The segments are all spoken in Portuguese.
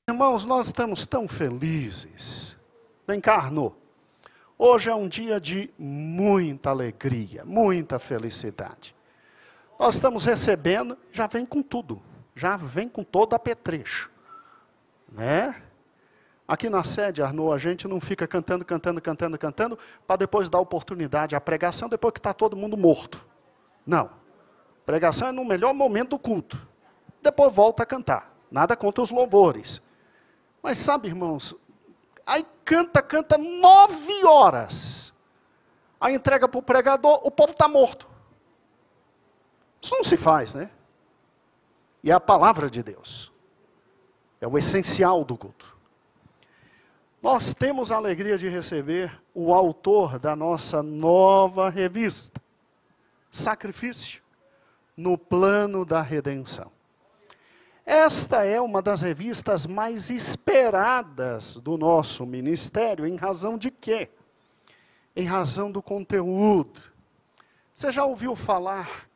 Irmãos, nós estamos tão felizes. Vem cá, Arnô. Hoje é um dia de muita alegria, muita felicidade. Nós estamos recebendo, já vem com tudo. Já vem com todo apetrecho. Né? Aqui na sede, Arnô, a gente não fica cantando, para depois dar oportunidade à pregação, depois que está todo mundo morto. Não. Pregação é no melhor momento do culto. Depois volta a cantar. Nada contra os louvores. Mas sabe, irmãos, aí canta 9 horas. Aí entrega para o pregador, o povo está morto. Isso não se faz, né? E é a palavra de Deus. É o essencial do culto. Nós temos a alegria de receber o autor da nossa nova revista, Sacrifício no Plano da Redenção. Esta é uma das revistas mais esperadas do nosso ministério, em razão de quê? Em razão do conteúdo. Você já ouviu falar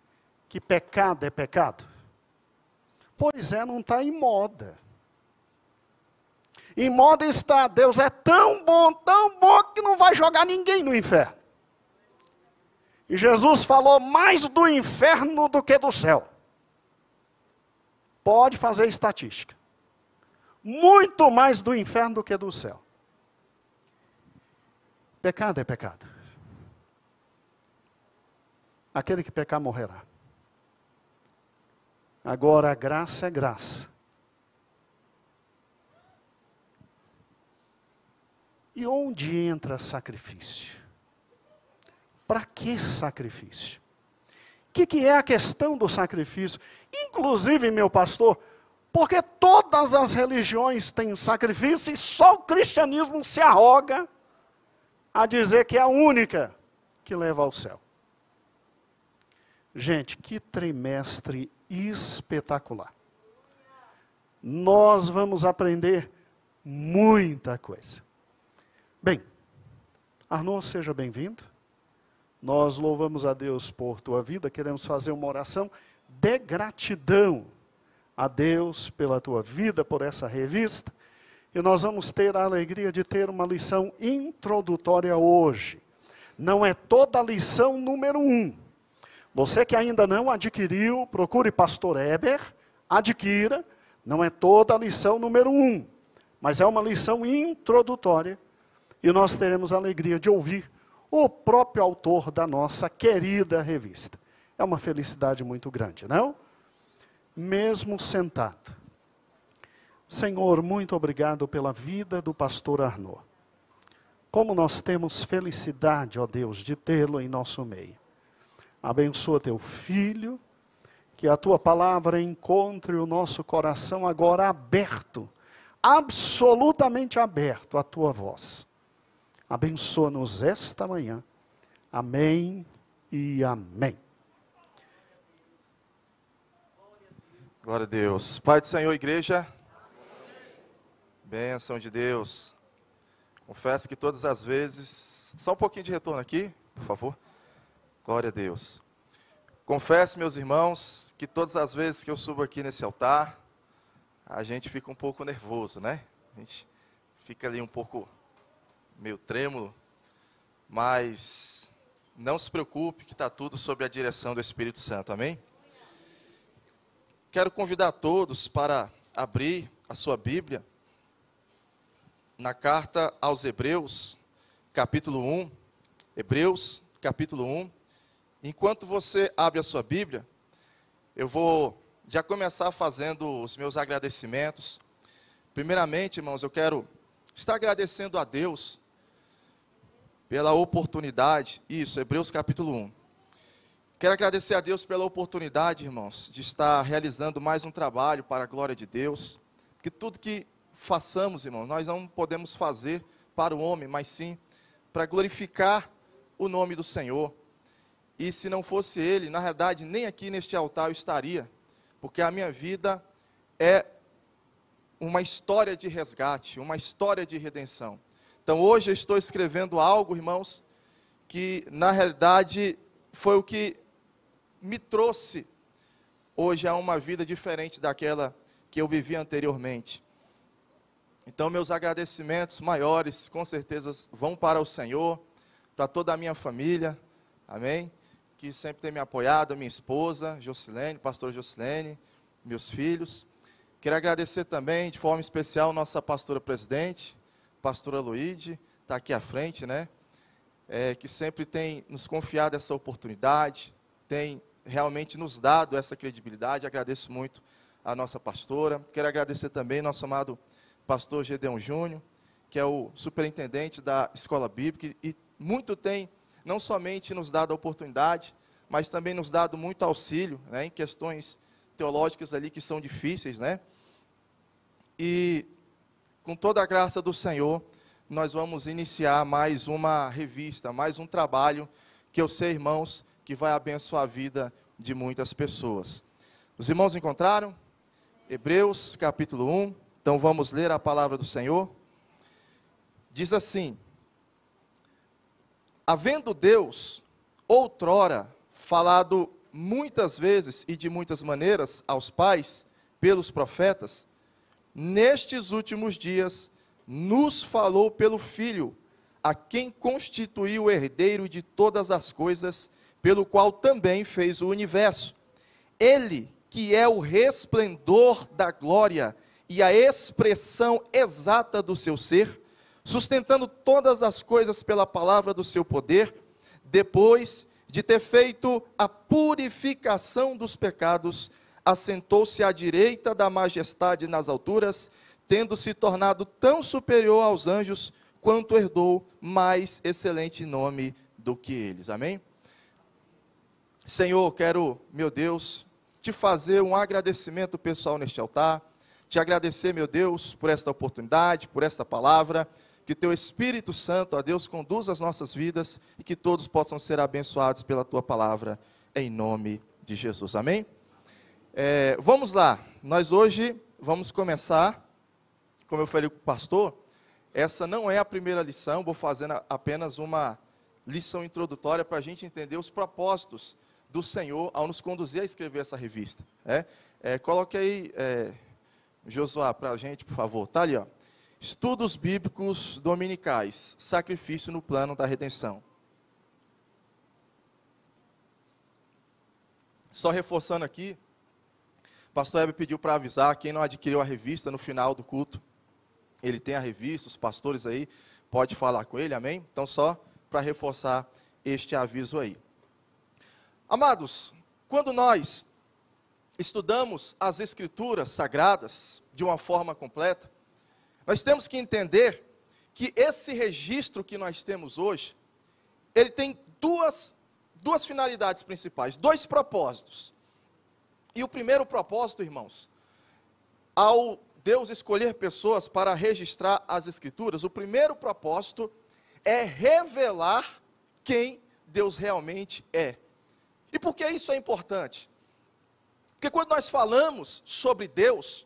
que pecado é pecado? Pois é, não está em moda. Em moda está, Deus é tão bom que não vai jogar ninguém no inferno. E Jesus falou mais do inferno do que do céu. Pode fazer estatística. Muito mais do inferno do que do céu. Pecado é pecado. Aquele que pecar morrerá. Agora a graça é graça. E onde entra sacrifício? Para que sacrifício? O que é a questão do sacrifício? Inclusive, meu pastor, porque todas as religiões têm sacrifício e só o cristianismo se arroga a dizer que é a única que leva ao céu. Gente, que trimestre espetacular. Nós vamos aprender muita coisa. Bem, Arnô, seja bem-vindo. Nós louvamos a Deus por tua vida, queremos fazer uma oração de gratidão a Deus pela tua vida, por essa revista. E nós vamos ter a alegria de ter uma lição introdutória hoje. Não é toda a lição número 1. Você que ainda não adquiriu, procure Pastor Eber, adquira. Não é toda a lição número 1, mas é uma lição introdutória. E nós teremos a alegria de ouvir o próprio autor da nossa querida revista. É uma felicidade muito grande, não? Mesmo sentado. Senhor, muito obrigado pela vida do pastor Arnô. Como nós temos felicidade, ó Deus, de tê-lo em nosso meio. Abençoa teu filho, que a tua palavra encontre o nosso coração agora aberto, absolutamente aberto à tua voz. Abençoa-nos esta manhã. Amém e amém. Glória a Deus. Pai do Senhor, igreja. Bênção de Deus. Confesso que todas as vezes... Só um pouquinho de retorno aqui, por favor. Glória a Deus. Confesso, meus irmãos, que todas as vezes que eu subo aqui nesse altar, a gente fica um pouco nervoso, né? A gente fica ali um pouco... meio trêmulo, mas não se preocupe que está tudo sob a direção do Espírito Santo, amém? Quero convidar todos para abrir a sua Bíblia na carta aos Hebreus, capítulo 1, Hebreus, capítulo 1. Enquanto você abre a sua Bíblia, eu vou já começar fazendo os meus agradecimentos. Primeiramente, irmãos, eu quero estar agradecendo a Deus pela oportunidade, isso, Hebreus capítulo 1. Quero agradecer a Deus pela oportunidade, irmãos, de estar realizando mais um trabalho para a glória de Deus. Que tudo que façamos, irmãos, nós não podemos fazer para o homem, mas sim para glorificar o nome do Senhor. E se não fosse Ele, na verdade, nem aqui neste altar eu estaria, porque a minha vida é uma história de resgate, uma história de redenção. Então hoje eu estou escrevendo algo, irmãos, que na realidade foi o que me trouxe hoje a uma vida diferente daquela que eu vivia anteriormente. Então, meus agradecimentos maiores, com certeza, vão para o Senhor, para toda a minha família, amém? Que sempre tem me apoiado, a minha esposa, Josilene, pastor Josilene, meus filhos. Quero agradecer também, de forma especial, nossa pastora presidente, pastora Luíde, está aqui à frente, né? Que sempre tem nos confiado essa oportunidade, tem realmente nos dado essa credibilidade. Agradeço muito a nossa pastora. Quero agradecer também nosso amado pastor Gedeon Júnior, que é o superintendente da Escola Bíblica, e muito tem, não somente nos dado a oportunidade, mas também nos dado muito auxílio, né, em questões teológicas ali que são difíceis, né? E com toda a graça do Senhor, nós vamos iniciar mais uma revista, mais um trabalho que eu sei, irmãos, que vai abençoar a vida de muitas pessoas. Os irmãos encontraram? Hebreus, capítulo 1. Então vamos ler a palavra do Senhor. Diz assim: havendo Deus, outrora, falado muitas vezes e de muitas maneiras aos pais, pelos profetas, nestes últimos dias, nos falou pelo Filho, a quem constituiu o herdeiro de todas as coisas, pelo qual também fez o universo. Ele, que é o resplendor da glória e a expressão exata do seu ser, sustentando todas as coisas pela palavra do seu poder, depois de ter feito a purificação dos pecados, assentou-se à direita da majestade nas alturas, tendo se tornado tão superior aos anjos, quanto herdou mais excelente nome do que eles. Amém? Senhor, quero, meu Deus, te fazer um agradecimento pessoal neste altar, te agradecer, meu Deus, por esta oportunidade, por esta palavra, que teu Espírito Santo, ó Deus, conduza as nossas vidas e que todos possam ser abençoados pela tua palavra, em nome de Jesus. Amém? Vamos lá, nós hoje vamos começar, como eu falei com o pastor, essa não é a primeira lição, vou fazendo apenas uma lição introdutória para a gente entender os propósitos do Senhor ao nos conduzir a escrever essa revista. Coloque aí, Josué, para a gente, por favor. Está ali, ó. Estudos Bíblicos Dominicais, Sacrifício no Plano da Redenção. Só reforçando aqui, o pastor Heber pediu para avisar, quem não adquiriu a revista no final do culto, ele tem a revista, os pastores aí, pode falar com ele, amém? Então, só para reforçar este aviso aí. Amados, quando nós estudamos as Escrituras Sagradas de uma forma completa, nós temos que entender que esse registro que nós temos hoje, ele tem duas finalidades principais, dois propósitos. E o primeiro propósito, irmãos, ao Deus escolher pessoas para registrar as Escrituras, o primeiro propósito é revelar quem Deus realmente é. E por que isso é importante? Porque quando nós falamos sobre Deus,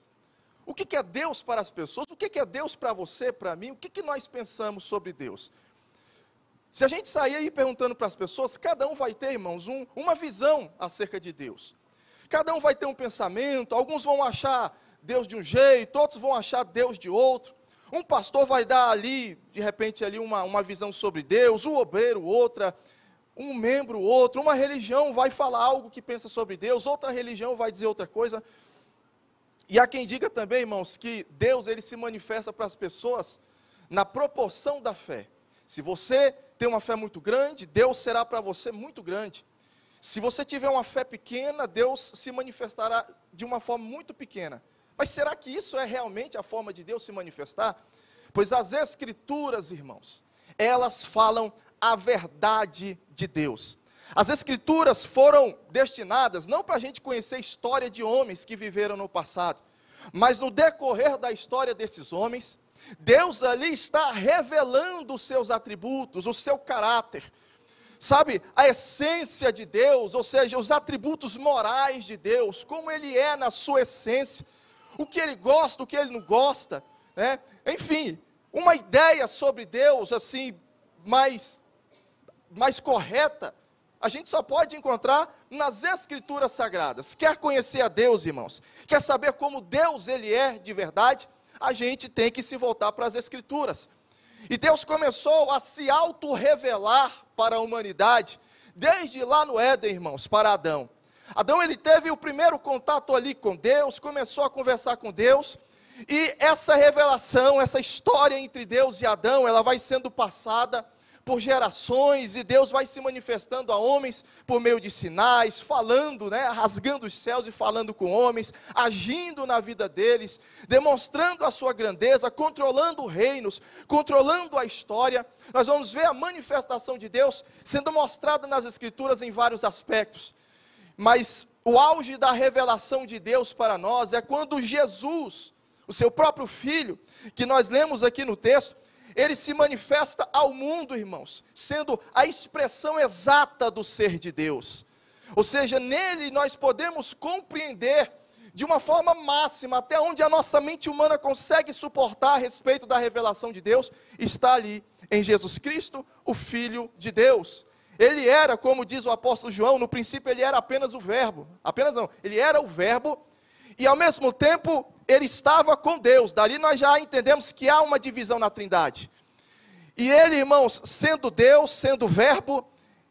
o que é Deus para as pessoas? O que é Deus para você, para mim? O que nós pensamos sobre Deus? Se a gente sair aí perguntando para as pessoas, cada um vai ter, irmãos, uma visão acerca de Deus. Cada um vai ter um pensamento, alguns vão achar Deus de um jeito, outros vão achar Deus de outro. Um pastor vai dar ali, de repente, ali uma visão sobre Deus, um obreiro, outra, um membro, outro. Uma religião vai falar algo que pensa sobre Deus, outra religião vai dizer outra coisa. E há quem diga também, irmãos, que Deus, ele se manifesta para as pessoas na proporção da fé. Se você tem uma fé muito grande, Deus será para você muito grande. Se você tiver uma fé pequena, Deus se manifestará de uma forma muito pequena. Mas será que isso é realmente a forma de Deus se manifestar? Pois as Escrituras, irmãos, elas falam a verdade de Deus. As Escrituras foram destinadas não para a gente conhecer a história de homens que viveram no passado, mas no decorrer da história desses homens, Deus ali está revelando os seus atributos, o seu caráter, sabe, a essência de Deus, ou seja, os atributos morais de Deus, como Ele é na sua essência, o que Ele gosta, o que Ele não gosta, né? Enfim, uma ideia sobre Deus, assim, mais correta, a gente só pode encontrar nas Escrituras Sagradas. Quer conhecer a Deus, irmãos? Quer saber como Deus, Ele é de verdade? a gente tem que se voltar para as Escrituras. E Deus começou a se auto-revelar para a humanidade, desde lá no Éden, irmãos, para Adão. Adão, ele teve o primeiro contato ali com Deus, começou a conversar com Deus, e essa revelação, essa história entre Deus e Adão, ela vai sendo passada por gerações, e Deus vai se manifestando a homens por meio de sinais, falando, rasgando os céus e falando com homens, agindo na vida deles, demonstrando a sua grandeza, controlando reinos, controlando a história. Nós vamos ver a manifestação de Deus sendo mostrada nas Escrituras em vários aspectos. Mas o auge da revelação de Deus para nós é quando Jesus, o seu próprio Filho, que nós lemos aqui no texto, ele se manifesta ao mundo, irmãos, sendo a expressão exata do ser de Deus. Ou seja, nele nós podemos compreender de uma forma máxima, até onde a nossa mente humana consegue suportar a respeito da revelação de Deus, está ali em Jesus Cristo, o Filho de Deus. Ele era, como diz o apóstolo João, no princípio ele era apenas o verbo, ele era o verbo, e ao mesmo tempo ele estava com Deus. Dali nós já entendemos que há uma divisão na Trindade. E ele, irmãos, sendo Deus, sendo verbo,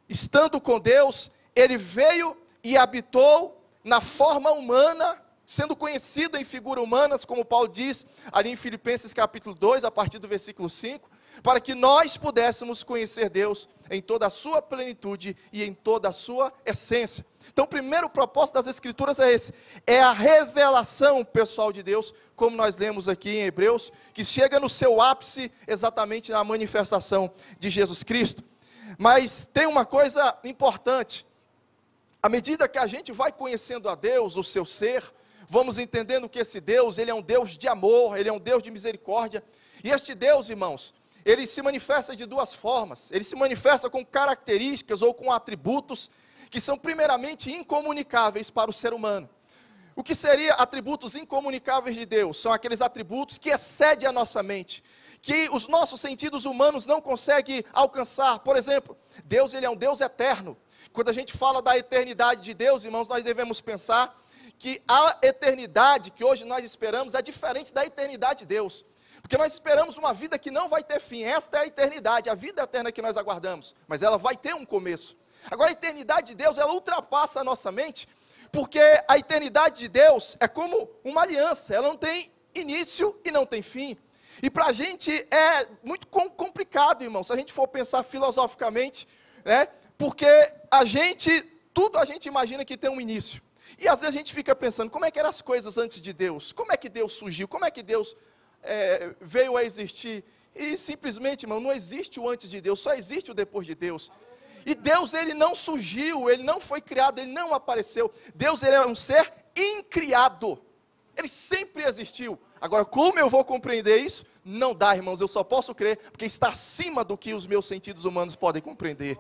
estando com Deus, ele veio e habitou na forma humana, sendo conhecido em figuras humanas, como Paulo diz ali em Filipenses capítulo 2, a partir do versículo 5, para que nós pudéssemos conhecer Deus em toda a sua plenitude e em toda a sua essência. Então o primeiro propósito das Escrituras é esse, é a revelação pessoal de Deus, como nós lemos aqui em Hebreus, que chega no seu ápice exatamente na manifestação de Jesus Cristo. Mas tem uma coisa importante, à medida que a gente vai conhecendo a Deus, o seu ser, vamos entendendo que esse Deus, ele é um Deus de amor, ele é um Deus de misericórdia, e este Deus, irmãos, ele se manifesta de duas formas. Ele se manifesta com características ou com atributos que são primeiramente incomunicáveis para o ser humano. O que seria atributos incomunicáveis de Deus? São aqueles atributos que excedem a nossa mente, que os nossos sentidos humanos não conseguem alcançar. Por exemplo, Deus, ele é um Deus eterno. Quando a gente fala da eternidade de Deus, irmãos, nós devemos pensar que a eternidade que hoje nós esperamos é diferente da eternidade de Deus. Porque nós esperamos uma vida que não vai ter fim. Esta é a eternidade, a vida eterna que nós aguardamos. Mas ela vai ter um começo. Agora a eternidade de Deus, ela ultrapassa a nossa mente, porque a eternidade de Deus é como uma aliança. Ela não tem início e não tem fim. E para a gente é muito complicado, irmão, se a gente for pensar filosoficamente, porque tudo a gente imagina que tem um início. E às vezes a gente fica pensando, como é que eram as coisas antes de Deus? Como é que Deus surgiu? Como é que Deus veio a existir? E simplesmente, irmão, não existe o antes de Deus, só existe o depois de Deus. E Deus, ele não surgiu, ele não foi criado, ele não apareceu. Deus, ele é um ser incriado. Ele sempre existiu. Agora, como eu vou compreender isso? Não dá, irmãos, eu só posso crer, porque está acima do que os meus sentidos humanos podem compreender.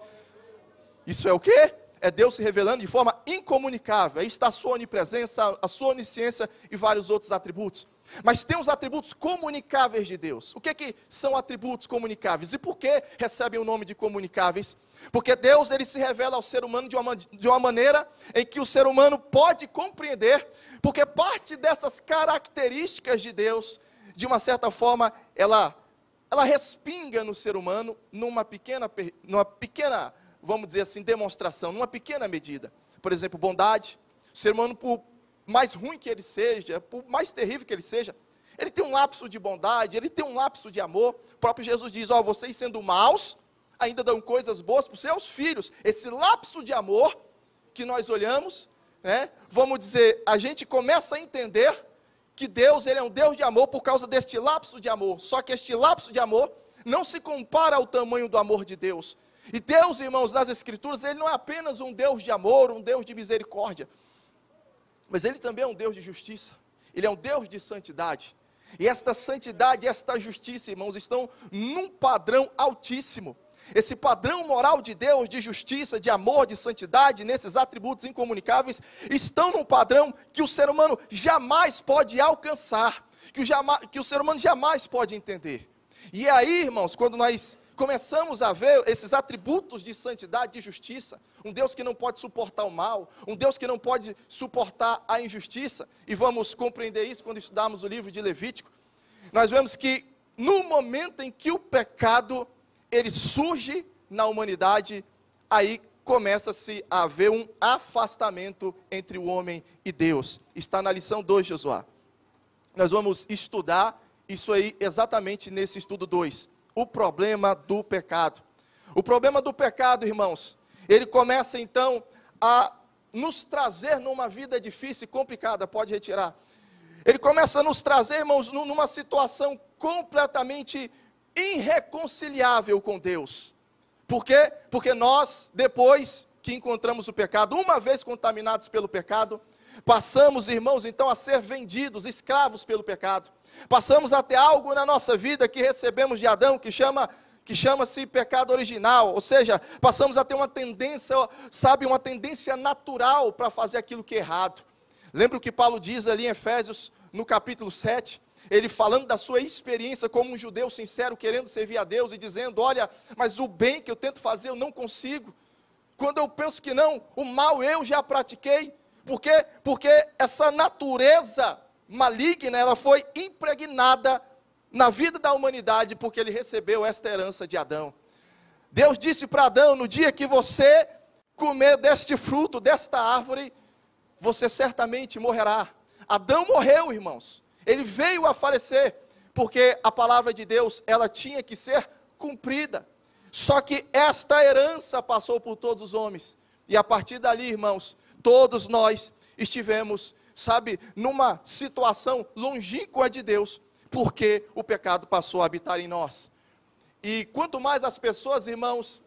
Isso é o quê? É Deus se revelando de forma incomunicável. Aí está a sua onipresença, a sua onisciência e vários outros atributos. Mas tem os atributos comunicáveis de Deus. O que são atributos comunicáveis? E por que recebem o nome de comunicáveis? Porque Deus, ele se revela ao ser humano de uma maneira em que o ser humano pode compreender, porque parte dessas características de Deus, de uma certa forma, ela respinga no ser humano numa pequena, vamos dizer assim, demonstração, numa pequena medida. Por exemplo, bondade. O ser humano, por mais ruim que ele seja, por mais terrível que ele seja, ele tem um lapso de bondade, ele tem um lapso de amor. O próprio Jesus diz, vocês sendo maus, ainda dão coisas boas para os seus filhos. Esse lapso de amor que nós olhamos, vamos dizer, a gente começa a entender que Deus, ele é um Deus de amor por causa deste lapso de amor. Só que este lapso de amor não se compara ao tamanho do amor de Deus. E Deus, irmãos, nas Escrituras, ele não é apenas um Deus de amor, um Deus de misericórdia, mas ele também é um Deus de justiça. Ele é um Deus de santidade. E esta santidade e esta justiça, irmãos, estão num padrão altíssimo. Esse padrão moral de Deus, de justiça, de amor, de santidade, nesses atributos incomunicáveis, estão num padrão que o ser humano jamais pode alcançar, que o ser humano jamais pode entender. E é aí, irmãos, quando nós começamos a ver esses atributos de santidade, de justiça, um Deus que não pode suportar o mal, um Deus que não pode suportar a injustiça, e vamos compreender isso quando estudarmos o livro de Levítico, nós vemos que no momento em que o pecado, ele surge na humanidade, aí começa-se a haver um afastamento entre o homem e Deus. Está na lição 2, Josué. Nós vamos estudar isso aí exatamente nesse estudo 2. O problema do pecado. O problema do pecado, irmãos, ele começa então a nos trazer numa vida difícil e complicada, pode retirar. Ele começa a nos trazer, irmãos, numa situação completamente irreconciliável com Deus. Por quê? Porque nós, depois que encontramos o pecado, uma vez contaminados pelo pecado, passamos, irmãos, então a ser vendidos, escravos pelo pecado. Passamos a ter algo na nossa vida que recebemos de Adão, que chama-se pecado original, ou seja, passamos a ter uma tendência, sabe, uma tendência natural para fazer aquilo que é errado. Lembra o que Paulo diz ali em Efésios, no capítulo 7, ele falando da sua experiência como um judeu sincero, querendo servir a Deus e dizendo, olha, mas o bem que eu tento fazer eu não consigo. Quando eu penso que não, o mal eu já pratiquei. Por quê? Porque essa natureza maligna, ela foi impregnada na vida da humanidade, porque ele recebeu esta herança de Adão. Deus disse para Adão, no dia que você comer deste fruto, desta árvore, você certamente morrerá. Adão morreu, irmãos. Ele veio a falecer, porque a palavra de Deus, ela tinha que ser cumprida. Só que esta herança passou por todos os homens. E a partir dali, irmãos, todos nós estivemos, sabe, numa situação longínqua de Deus, porque o pecado passou a habitar em nós. E quanto mais as pessoas, irmãos,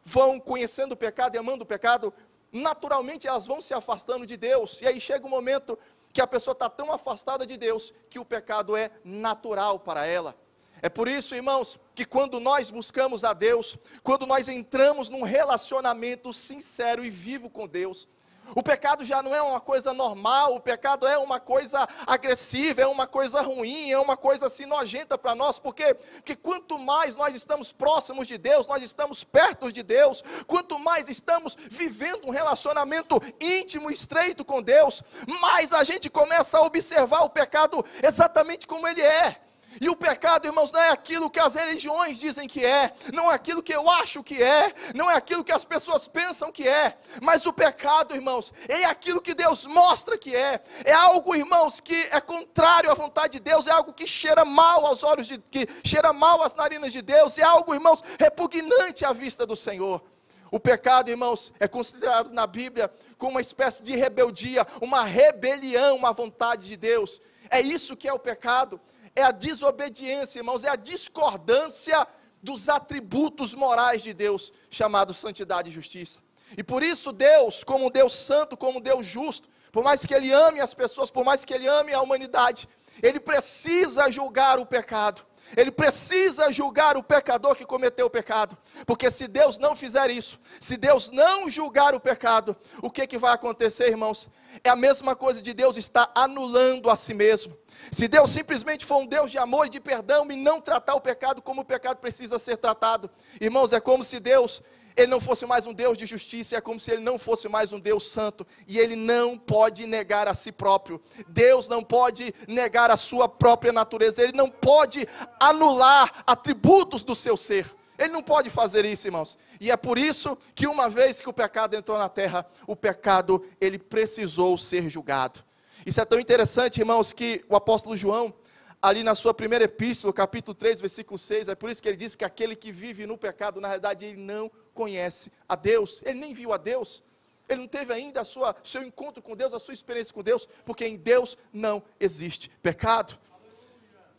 vão conhecendo o pecado e amando o pecado, naturalmente elas vão se afastando de Deus. E aí chega um momento que a pessoa está tão afastada de Deus, que o pecado é natural para ela. É por isso, irmãos, que quando nós buscamos a Deus, quando nós entramos num relacionamento sincero e vivo com Deus, o pecado já não é uma coisa normal, o pecado é uma coisa agressiva, é uma coisa ruim, é uma coisa assim nojenta para nós. Por quê? Porque quanto mais nós estamos próximos de Deus, nós estamos perto de Deus, quanto mais estamos vivendo um relacionamento íntimo e estreito com Deus, mais a gente começa a observar o pecado exatamente como ele é. E o pecado, irmãos, não é aquilo que as religiões dizem que é, não é aquilo que eu acho que é, não é aquilo que as pessoas pensam que é, mas o pecado, irmãos, é aquilo que Deus mostra que é algo, irmãos, que é contrário à vontade de Deus, é algo que cheira mal aos olhos, que cheira mal às narinas de Deus, é algo, irmãos, repugnante à vista do Senhor. O pecado, irmãos, é considerado na Bíblia como uma espécie de rebeldia, uma rebelião à vontade de Deus. É isso que é o pecado. É a desobediência, irmãos, é a discordância dos atributos morais de Deus, chamados santidade e justiça. E por isso Deus, como um Deus santo, como um Deus justo, por mais que Ele ame as pessoas, por mais que Ele ame a humanidade, Ele precisa julgar o pecado. Ele precisa julgar o pecador que cometeu o pecado, porque se Deus não fizer isso, se Deus não julgar o pecado, o que vai acontecer, irmãos? É a mesma coisa de Deus estar anulando a si mesmo. Se Deus simplesmente for um Deus de amor e de perdão e não tratar o pecado como o pecado precisa ser tratado, irmãos, é como se Deus, Ele não fosse mais um Deus de justiça, é como se Ele não fosse mais um Deus santo, e Ele não pode negar a si próprio. Deus não pode negar a sua própria natureza, Ele não pode anular atributos do seu ser. Ele não pode fazer isso, irmãos. E é por isso que uma vez que o pecado entrou na terra, o pecado, ele precisou ser julgado. Isso é tão interessante, irmãos, que o apóstolo João, ali na sua primeira epístola, capítulo 3, versículo 6, é por isso que ele diz que aquele que vive no pecado, na realidade, ele não conhece a Deus, ele nem viu a Deus, ele não teve ainda seu encontro com Deus, a sua experiência com Deus, porque em Deus não existe pecado.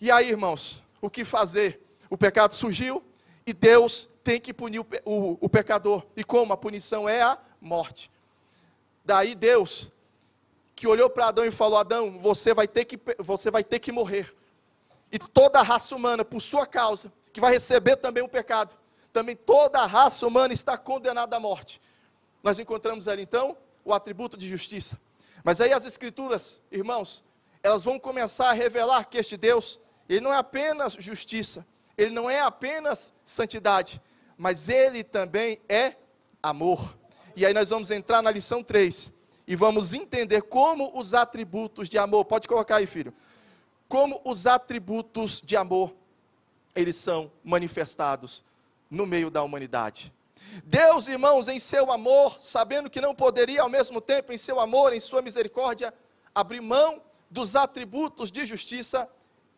E aí, irmãos, o que fazer? O pecado surgiu e Deus tem que punir o pecador. E como? A punição é a morte. Daí Deus, que olhou para Adão e falou, Adão, você vai ter que morrer. E toda a raça humana, por sua causa, que vai receber também o pecado, também toda a raça humana está condenada à morte. Nós encontramos ali então o atributo de justiça. Mas aí as escrituras, irmãos, elas vão começar a revelar que este Deus, Ele não é apenas justiça, Ele não é apenas santidade, mas Ele também é amor. E aí nós vamos entrar na lição 3, e vamos entender como os atributos de amor, pode colocar aí, filho, como os atributos de amor, eles são manifestados no meio da humanidade. Deus, irmãos, em seu amor, sabendo que não poderia ao mesmo tempo, em seu amor, em sua misericórdia, abrir mão dos atributos de justiça,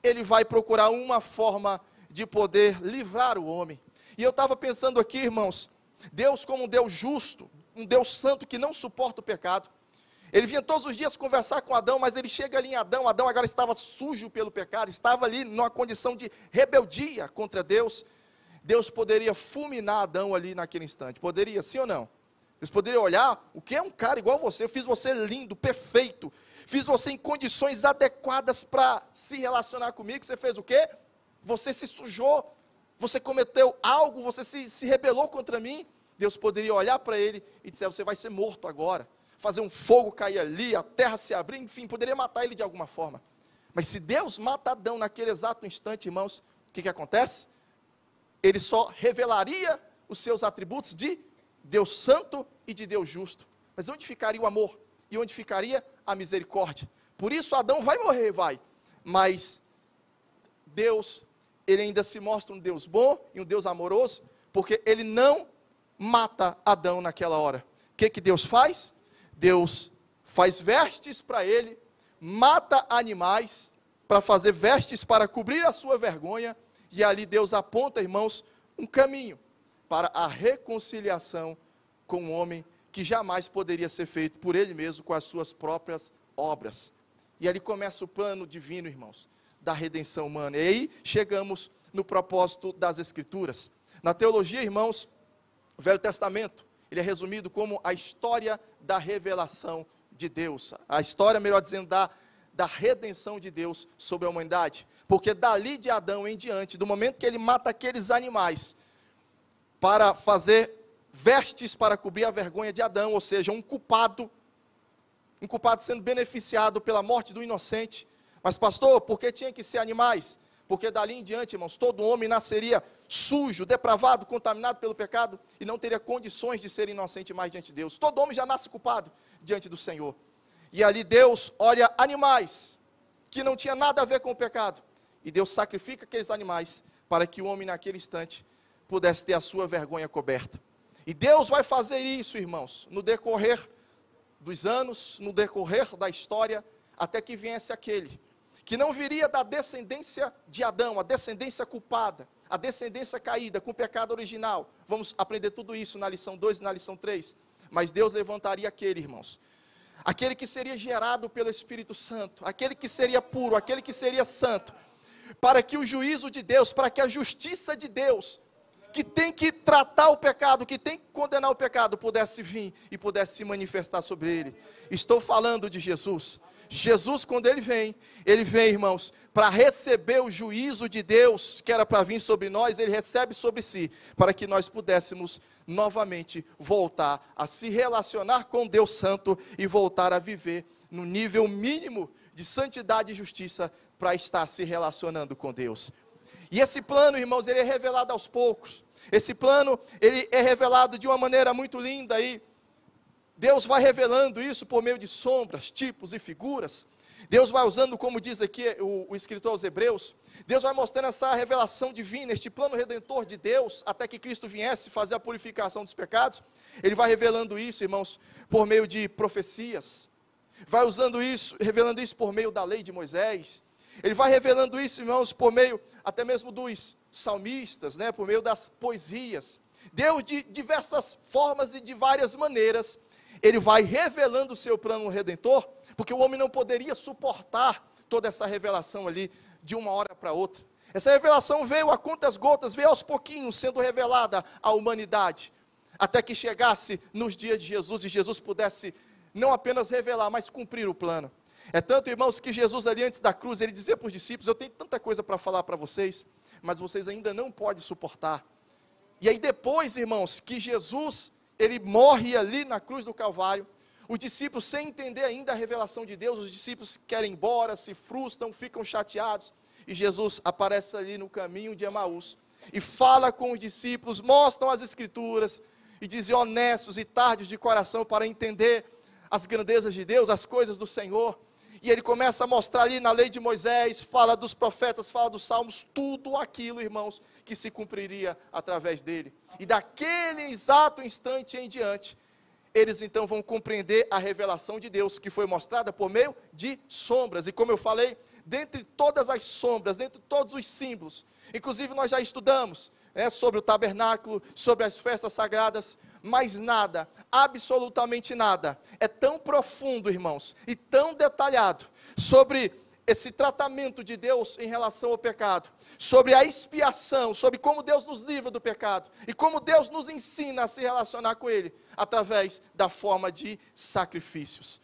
ele vai procurar uma forma de poder livrar o homem. E eu estava pensando aqui, irmãos, Deus como um Deus justo, um Deus santo que não suporta o pecado. Ele vinha todos os dias conversar com Adão, mas ele chega ali em Adão agora estava sujo pelo pecado, estava ali numa condição de rebeldia contra Deus. Deus poderia fulminar Adão ali naquele instante, poderia, sim ou não? Deus poderia olhar, o que é um cara igual você, eu fiz você lindo, perfeito, fiz você em condições adequadas para se relacionar comigo, você fez o quê? Você se sujou, você cometeu algo, você se rebelou contra mim. Deus poderia olhar para ele e dizer, você vai ser morto agora, fazer um fogo cair ali, a terra se abrir, enfim, poderia matar ele de alguma forma. Mas se Deus mata Adão naquele exato instante, irmãos, o que acontece? Ele só revelaria os seus atributos de Deus santo e de Deus justo. Mas onde ficaria o amor? E onde ficaria a misericórdia? Por isso Adão vai morrer, vai. Mas Deus, ele ainda se mostra um Deus bom e um Deus amoroso, porque ele não mata Adão naquela hora. O que Deus faz? Deus faz vestes para ele, mata animais para fazer vestes para cobrir a sua vergonha, e ali Deus aponta, irmãos, um caminho para a reconciliação com o homem, que jamais poderia ser feito por ele mesmo, com as suas próprias obras. E ali começa o plano divino, irmãos, da redenção humana. E aí chegamos no propósito das Escrituras. Na teologia, irmãos, o Velho Testamento, ele é resumido como a história da revelação de Deus. A história, melhor dizendo, da redenção de Deus sobre a humanidade. Porque dali de Adão em diante, do momento que ele mata aqueles animais, para fazer vestes para cobrir a vergonha de Adão, ou seja, um culpado sendo beneficiado pela morte do inocente. Mas pastor, por que tinha que ser animais? Porque dali em diante, irmãos, todo homem nasceria sujo, depravado, contaminado pelo pecado, e não teria condições de ser inocente mais diante de Deus. Todo homem já nasce culpado diante do Senhor. E ali Deus olha animais, que não tinha nada a ver com o pecado, e Deus sacrifica aqueles animais, para que o homem naquele instante pudesse ter a sua vergonha coberta. E Deus vai fazer isso, irmãos, no decorrer dos anos, no decorrer da história, até que viesse aquele que não viria da descendência de Adão, a descendência culpada, a descendência caída, com o pecado original. Vamos aprender tudo isso na lição 2 e na lição 3. Mas Deus levantaria aquele, irmãos, aquele que seria gerado pelo Espírito Santo, aquele que seria puro, aquele que seria santo, para que o juízo de Deus, para que a justiça de Deus, que tem que tratar o pecado, que tem que condenar o pecado, pudesse vir e pudesse se manifestar sobre ele. Estou falando de Jesus. Jesus, quando ele vem, irmãos, para receber o juízo de Deus, que era para vir sobre nós, ele recebe sobre si, para que nós pudéssemos novamente voltar a se relacionar com Deus Santo e voltar a viver no nível mínimo de santidade e justiça, para estar se relacionando com Deus. E esse plano, irmãos, ele é revelado aos poucos. Esse plano, ele é revelado de uma maneira muito linda aí. Deus vai revelando isso por meio de sombras, tipos e figuras. Deus vai usando, como diz aqui o escritor aos Hebreus, Deus vai mostrando essa revelação divina, este plano redentor de Deus, até que Cristo viesse fazer a purificação dos pecados. Ele vai revelando isso, irmãos, por meio de profecias. Vai usando isso, revelando isso por meio da lei de Moisés. Ele vai revelando isso, irmãos, por meio até mesmo dos salmistas, né, por meio das poesias. Deus, de diversas formas e de várias maneiras, ele vai revelando o seu plano redentor, porque o homem não poderia suportar toda essa revelação ali, de uma hora para outra. Essa revelação veio a contas gotas, veio aos pouquinhos, sendo revelada à humanidade, até que chegasse nos dias de Jesus, e Jesus pudesse não apenas revelar, mas cumprir o plano. É tanto, irmãos, que Jesus ali antes da cruz, ele dizia para os discípulos, eu tenho tanta coisa para falar para vocês, mas vocês ainda não podem suportar. E aí depois, irmãos, que Jesus, ele morre ali na cruz do Calvário, os discípulos, sem entender ainda a revelação de Deus, os discípulos querem ir embora, se frustram, ficam chateados, e Jesus aparece ali no caminho de Emaús, e fala com os discípulos, mostram as Escrituras, e dizem honestos e tardios de coração para entender as grandezas de Deus, as coisas do Senhor. E ele começa a mostrar ali na lei de Moisés, fala dos profetas, fala dos salmos, tudo aquilo, irmãos, que se cumpriria através dele. E daquele exato instante em diante, eles então vão compreender a revelação de Deus, que foi mostrada por meio de sombras. E como eu falei, dentre todas as sombras, dentre todos os símbolos, inclusive nós já estudamos sobre o tabernáculo, sobre as festas sagradas, mas nada, absolutamente nada, é tão profundo, irmãos, e tão detalhado sobre esse tratamento de Deus em relação ao pecado, sobre a expiação, sobre como Deus nos livra do pecado, e como Deus nos ensina a se relacionar com Ele, através da forma de sacrifícios.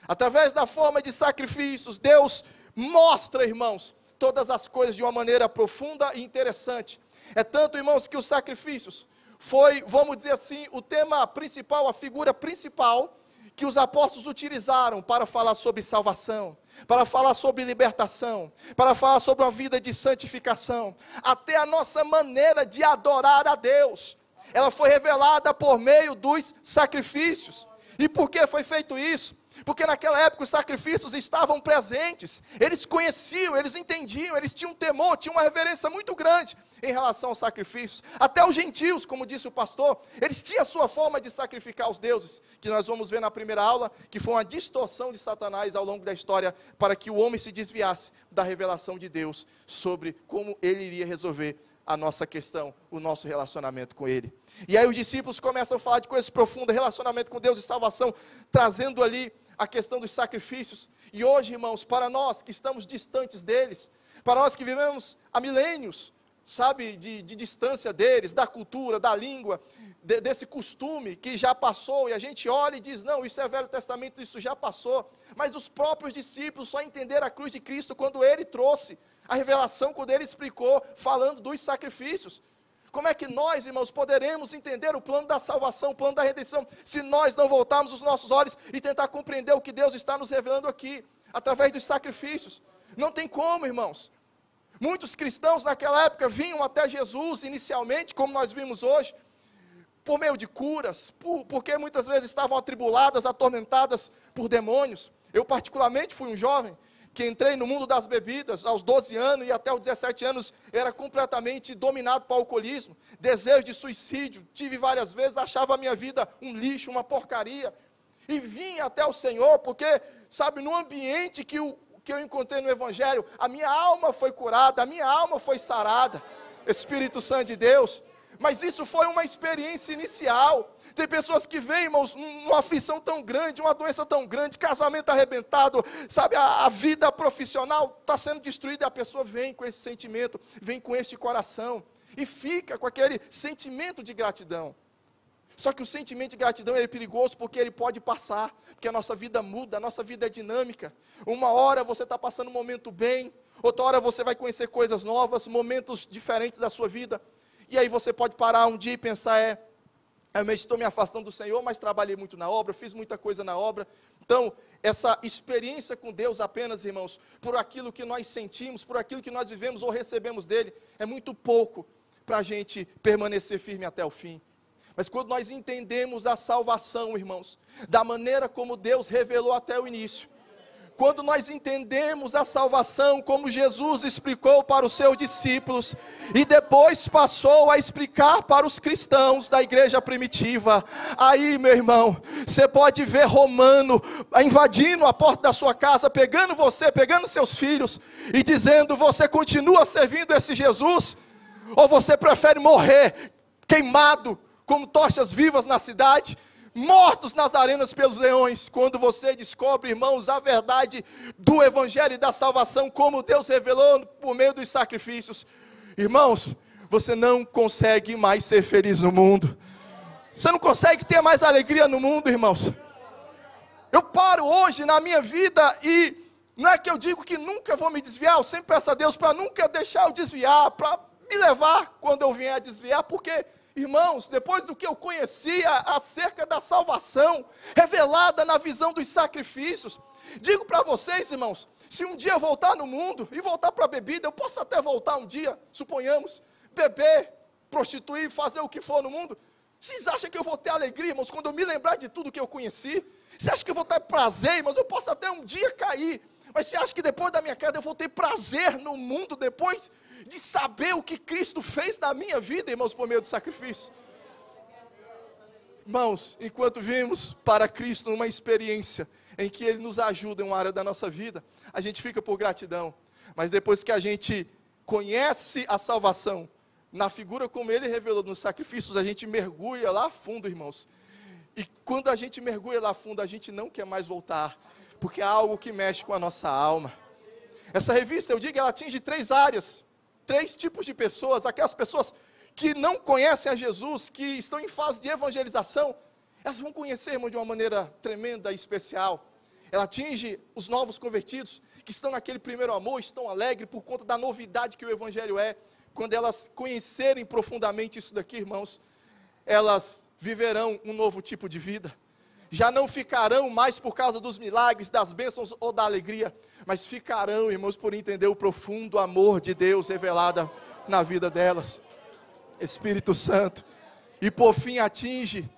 Através da forma de sacrifícios, Deus mostra, irmãos, todas as coisas de uma maneira profunda e interessante. É tanto, irmãos, que os sacrifícios foi, vamos dizer assim, o tema principal, a figura principal que os apóstolos utilizaram para falar sobre salvação, para falar sobre libertação, para falar sobre uma vida de santificação. Até a nossa maneira de adorar a Deus, ela foi revelada por meio dos sacrifícios. E por que foi feito isso? Porque naquela época os sacrifícios estavam presentes, eles conheciam, eles entendiam, eles tinham temor, tinham uma reverência muito grande em relação aos sacrifícios. Até os gentios, como disse o pastor, eles tinham a sua forma de sacrificar os deuses, que nós vamos ver na primeira aula, que foi uma distorção de Satanás ao longo da história, para que o homem se desviasse da revelação de Deus, sobre como ele iria resolver a nossa questão, o nosso relacionamento com Ele. E aí os discípulos começam a falar de coisas profundas, relacionamento com Deus e salvação, trazendo ali a questão dos sacrifícios. E hoje, irmãos, para nós que estamos distantes deles, para nós que vivemos há milênios, sabe, de distância deles, da cultura, da língua, desse costume que já passou, e a gente olha e diz, não, isso é Velho Testamento, isso já passou. Mas os próprios discípulos só entenderam a cruz de Cristo quando Ele trouxe a revelação, quando Ele explicou, falando dos sacrifícios. Como é que nós, irmãos, poderemos entender o plano da salvação, o plano da redenção, se nós não voltarmos os nossos olhos e tentar compreender o que Deus está nos revelando aqui, através dos sacrifícios? Não tem como, irmãos. Muitos cristãos naquela época vinham até Jesus, inicialmente, como nós vimos hoje, por meio de curas, porque muitas vezes estavam atribuladas, atormentadas por demônios. Eu particularmente fui um jovem, que entrei no mundo das bebidas aos 12 anos e até os 17 anos era completamente dominado pelo alcoolismo, desejo de suicídio, tive várias vezes, achava a minha vida um lixo, uma porcaria, e vim até o Senhor, porque, sabe, no ambiente que eu encontrei no Evangelho, a minha alma foi curada, a minha alma foi sarada, Espírito Santo de Deus. Mas isso foi uma experiência inicial. Tem pessoas que vêm, irmãos, numa aflição tão grande, uma doença tão grande, casamento arrebentado, sabe, a vida profissional está sendo destruída, e a pessoa vem com esse sentimento, vem com este coração, e fica com aquele sentimento de gratidão. Só que o sentimento de gratidão ele é perigoso, porque ele pode passar, porque a nossa vida muda, a nossa vida é dinâmica. Uma hora você está passando um momento bem, outra hora você vai conhecer coisas novas, momentos diferentes da sua vida. E aí você pode parar um dia e pensar, eu estou me afastando do Senhor, mas trabalhei muito na obra, fiz muita coisa na obra. Então, essa experiência com Deus apenas, irmãos, por aquilo que nós sentimos, por aquilo que nós vivemos ou recebemos dEle, é muito pouco para a gente permanecer firme até o fim. Mas quando nós entendemos a salvação, irmãos, da maneira como Deus revelou até o início, quando nós entendemos a salvação como Jesus explicou para os seus discípulos e depois passou a explicar para os cristãos da igreja primitiva, aí, meu irmão, você pode ver romano invadindo a porta da sua casa, pegando você, pegando seus filhos e dizendo, você continua servindo esse Jesus? Ou você prefere morrer queimado como tochas vivas na cidade? Mortos nas arenas pelos leões, quando você descobre, irmãos, a verdade do Evangelho e da salvação, como Deus revelou por meio dos sacrifícios. Irmãos, você não consegue mais ser feliz no mundo. Você não consegue ter mais alegria no mundo, irmãos. Eu paro hoje na minha vida e não é que eu digo que nunca vou me desviar, eu sempre peço a Deus para nunca deixar eu desviar, para me levar quando eu vier a desviar, porque... irmãos, depois do que eu conhecia acerca da salvação, revelada na visão dos sacrifícios, digo para vocês, irmãos, se um dia eu voltar no mundo, e voltar para a bebida, eu posso até voltar um dia, suponhamos, beber, prostituir, fazer o que for no mundo, vocês acham que eu vou ter alegria, irmãos, quando eu me lembrar de tudo que eu conheci? Vocês acham que eu vou ter prazer, irmãos? Eu posso até um dia cair, Mas você acha que depois da minha queda eu vou ter prazer no mundo depois de saber o que Cristo fez na minha vida, irmãos, por meio do sacrifício? Irmãos, enquanto vimos para Cristo uma experiência em que Ele nos ajuda em uma área da nossa vida, a gente fica por gratidão. Mas depois que a gente conhece a salvação, na figura como Ele revelou nos sacrifícios, a gente mergulha lá fundo, irmãos. E quando a gente mergulha lá fundo, a gente não quer mais voltar, porque é algo que mexe com a nossa alma. Essa revista, eu digo, ela atinge 3 áreas, 3 tipos de pessoas: aquelas pessoas que não conhecem a Jesus, que estão em fase de evangelização, elas vão conhecer, irmão, de uma maneira tremenda e especial. Ela atinge os novos convertidos, que estão naquele primeiro amor, estão alegres por conta da novidade que o Evangelho é. Quando elas conhecerem profundamente isso daqui, irmãos, elas viverão um novo tipo de vida. Já não ficarão mais por causa dos milagres, das bênçãos ou da alegria, mas ficarão, irmãos, por entender o profundo amor de Deus revelado na vida delas. Espírito Santo. E por fim atinge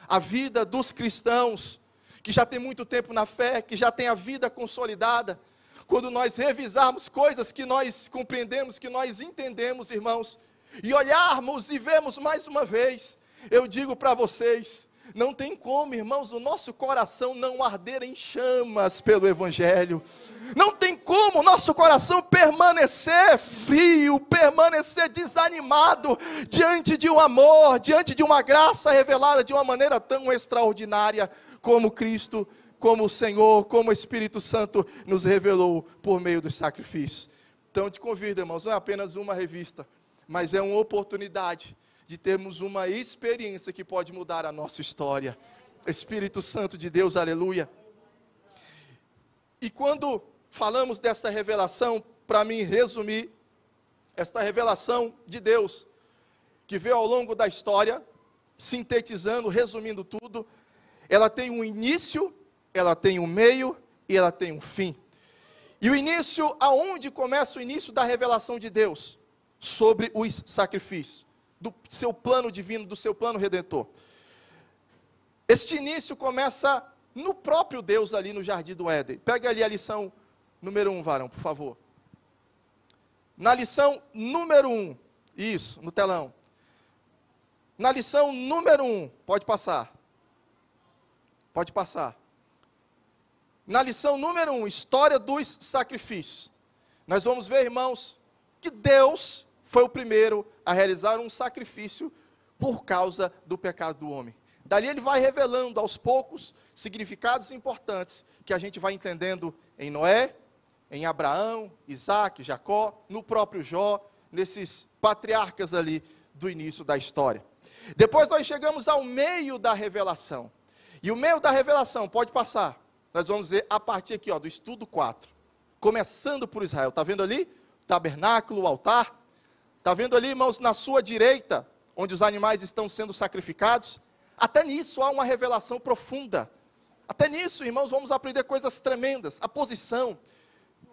a vida dos cristãos, que já tem muito tempo na fé, que já tem a vida consolidada. Quando nós revisarmos coisas que nós compreendemos, que nós entendemos, irmãos, e olharmos e vermos mais uma vez, eu digo para vocês, não tem como, irmãos, o nosso coração não arder em chamas pelo Evangelho. Não tem como o nosso coração permanecer frio, permanecer desanimado diante de um amor, diante de uma graça revelada de uma maneira tão extraordinária como Cristo, como o Senhor, como o Espírito Santo nos revelou por meio dos sacrifícios. Então eu te convido, irmãos, não é apenas uma revista, mas é uma oportunidade de termos uma experiência que pode mudar a nossa história. Espírito Santo de Deus, aleluia. E quando falamos dessa revelação, para mim resumir, esta revelação de Deus, que veio ao longo da história, sintetizando, resumindo tudo, ela tem um início, ela tem um meio e ela tem um fim. E o início, aonde começa o início da revelação de Deus? Sobre os sacrifícios, do seu plano divino, do seu plano redentor. Este início começa no próprio Deus ali no Jardim do Éden. Pega ali a lição número 1, varão, por favor. Na lição número 1, isso, no telão. Na lição número 1, pode passar. Pode passar. Na lição número 1, história dos sacrifícios. Nós vamos ver, irmãos, que Deus foi o primeiro a realizar um sacrifício por causa do pecado do homem. Dali ele vai revelando aos poucos significados importantes que a gente vai entendendo em Noé, em Abraão, Isaac, Jacó, no próprio Jó, nesses patriarcas ali do início da história. Depois nós chegamos ao meio da revelação. E o meio da revelação, pode passar, nós vamos ver a partir aqui, ó, do estudo 4. Começando por Israel, está vendo ali? O tabernáculo, o altar. Está vendo ali, irmãos, na sua direita, onde os animais estão sendo sacrificados? Até nisso há uma revelação profunda. Até nisso, irmãos, vamos aprender coisas tremendas. A posição,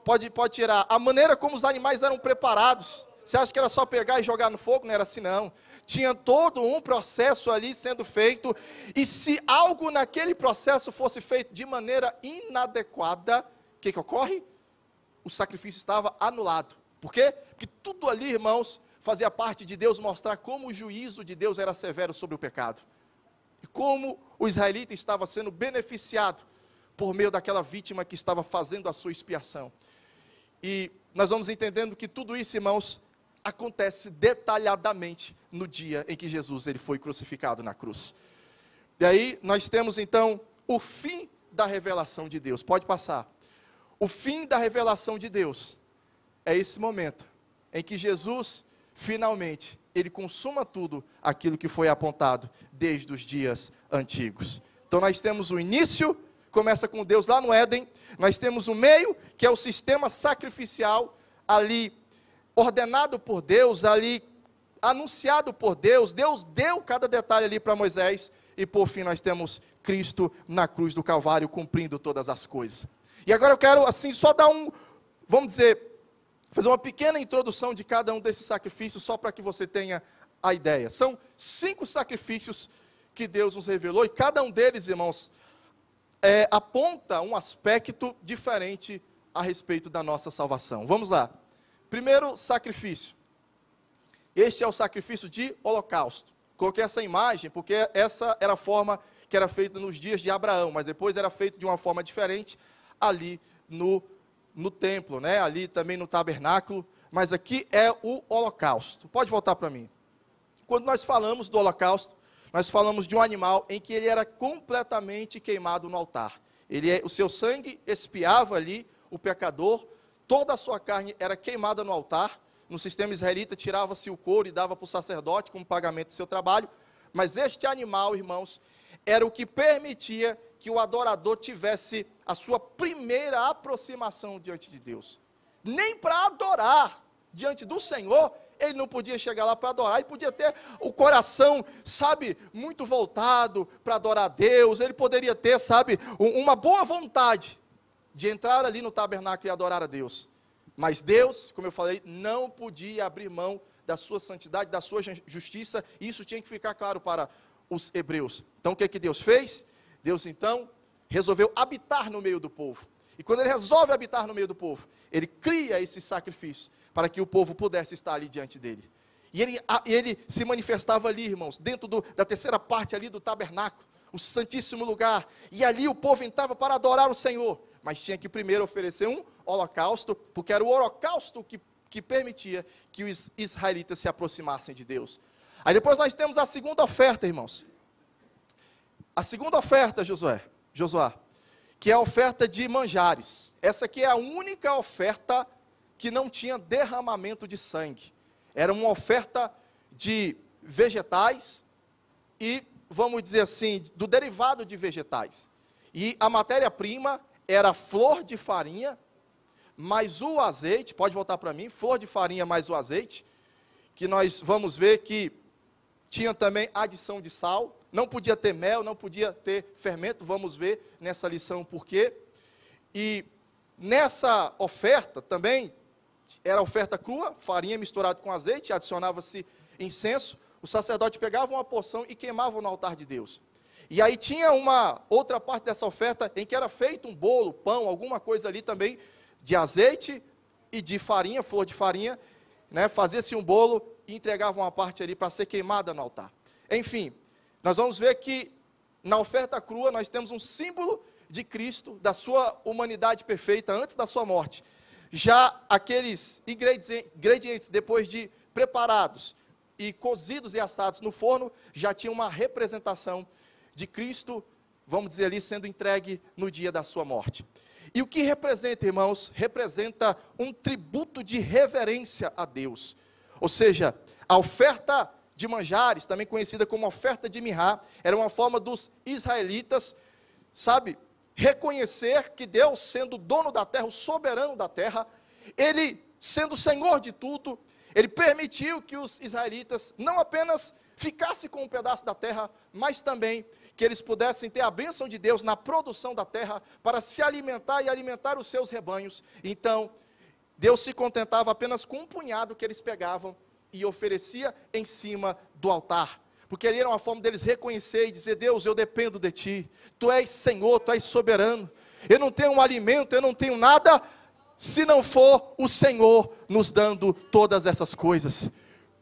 pode tirar. A maneira como os animais eram preparados. Você acha que era só pegar e jogar no fogo? Não era assim, não. Tinha todo um processo ali sendo feito. E se algo naquele processo fosse feito de maneira inadequada, o que ocorre? O sacrifício estava anulado. Por quê? Porque tudo ali, irmãos, fazia parte de Deus mostrar como o juízo de Deus era severo sobre o pecado. E como o israelita estava sendo beneficiado por meio daquela vítima que estava fazendo a sua expiação. E nós vamos entendendo que tudo isso, irmãos, acontece detalhadamente no dia em que Jesus ele foi crucificado na cruz. E aí nós temos então o fim da revelação de Deus. Pode passar. O fim da revelação de Deus é esse momento em que Jesus, finalmente, ele consuma tudo aquilo que foi apontado desde os dias antigos. Então nós temos o início, começa com Deus lá no Éden, nós temos o meio, que é o sistema sacrificial, ali ordenado por Deus, ali anunciado por Deus, Deus deu cada detalhe ali para Moisés, e por fim nós temos Cristo na cruz do Calvário, cumprindo todas as coisas. E agora eu quero, assim, só dar vamos dizer, fazer uma pequena introdução de cada um desses sacrifícios, só para que você tenha a ideia. São 5 sacrifícios que Deus nos revelou, e cada um deles, irmãos, aponta um aspecto diferente a respeito da nossa salvação. Vamos lá. Primeiro sacrifício. Este é o sacrifício de holocausto. Coloquei essa imagem porque essa era a forma que era feita nos dias de Abraão, mas depois era feita de uma forma diferente ali no templo, né? Ali também no tabernáculo, mas aqui é o holocausto. Pode voltar para mim. Quando nós falamos do holocausto, nós falamos de um animal em que ele era completamente queimado no altar. O seu sangue expiava ali o pecador, toda a sua carne era queimada no altar. No sistema israelita, tirava-se o couro e dava para o sacerdote como pagamento do seu trabalho. Mas este animal, irmãos, era o que permitia que o adorador tivesse a sua primeira aproximação diante de Deus. Nem para adorar diante do Senhor, ele não podia chegar lá para adorar, ele podia ter o coração, sabe, muito voltado para adorar a Deus, ele poderia ter, sabe, uma boa vontade de entrar ali no tabernáculo e adorar a Deus. Mas Deus, como eu falei, não podia abrir mão da sua santidade, da sua justiça, e isso tinha que ficar claro para os hebreus. Então o que Deus fez? Deus então resolveu habitar no meio do povo. E quando ele resolve habitar no meio do povo, ele cria esse sacrifício para que o povo pudesse estar ali diante dele. E ele se manifestava ali, irmãos, dentro da terceira parte ali do tabernáculo, o santíssimo lugar. E ali o povo entrava para adorar o Senhor, mas tinha que primeiro oferecer um holocausto, porque era o holocausto que permitia que os israelitas se aproximassem de Deus. Aí depois nós temos a segunda oferta, irmãos. A segunda oferta, Josué, que é a oferta de manjares. Essa aqui é a única oferta que não tinha derramamento de sangue. Era uma oferta de vegetais e, vamos dizer assim, do derivado de vegetais. E a matéria-prima era flor de farinha, mais o azeite, pode voltar para mim, flor de farinha mais o azeite, que nós vamos ver que tinha também adição de sal, não podia ter mel, não podia ter fermento, vamos ver nessa lição por quê. E nessa oferta também, era oferta crua, farinha misturada com azeite, adicionava-se incenso, o sacerdote pegava uma porção e queimava no altar de Deus. E aí tinha uma outra parte dessa oferta em que era feito um bolo, pão, alguma coisa ali também, de azeite e de farinha, flor de farinha, né, fazia-se um bolo e entregava uma parte ali para ser queimada no altar. Enfim, nós vamos ver que na oferta crua nós temos um símbolo de Cristo, da sua humanidade perfeita antes da sua morte. Já aqueles ingredientes, depois de preparados e cozidos e assados no forno, já tinha uma representação de Cristo, vamos dizer ali, sendo entregue no dia da sua morte. E o que representa, irmãos? Representa um tributo de reverência a Deus. Ou seja, a oferta de manjares, também conhecida como oferta de mirrá, era uma forma dos israelitas, sabe, reconhecer que Deus, sendo dono da terra, o soberano da terra, ele sendo senhor de tudo, ele permitiu que os israelitas não apenas ficassem com um pedaço da terra, mas também que eles pudessem ter a bênção de Deus na produção da terra, para se alimentar e alimentar os seus rebanhos. Então, Deus se contentava apenas com um punhado que eles pegavam e oferecia em cima do altar, porque ali era uma forma deles reconhecer e dizer: Deus, eu dependo de Ti, Tu és Senhor, Tu és soberano, eu não tenho um alimento, eu não tenho nada, se não for o Senhor nos dando todas essas coisas.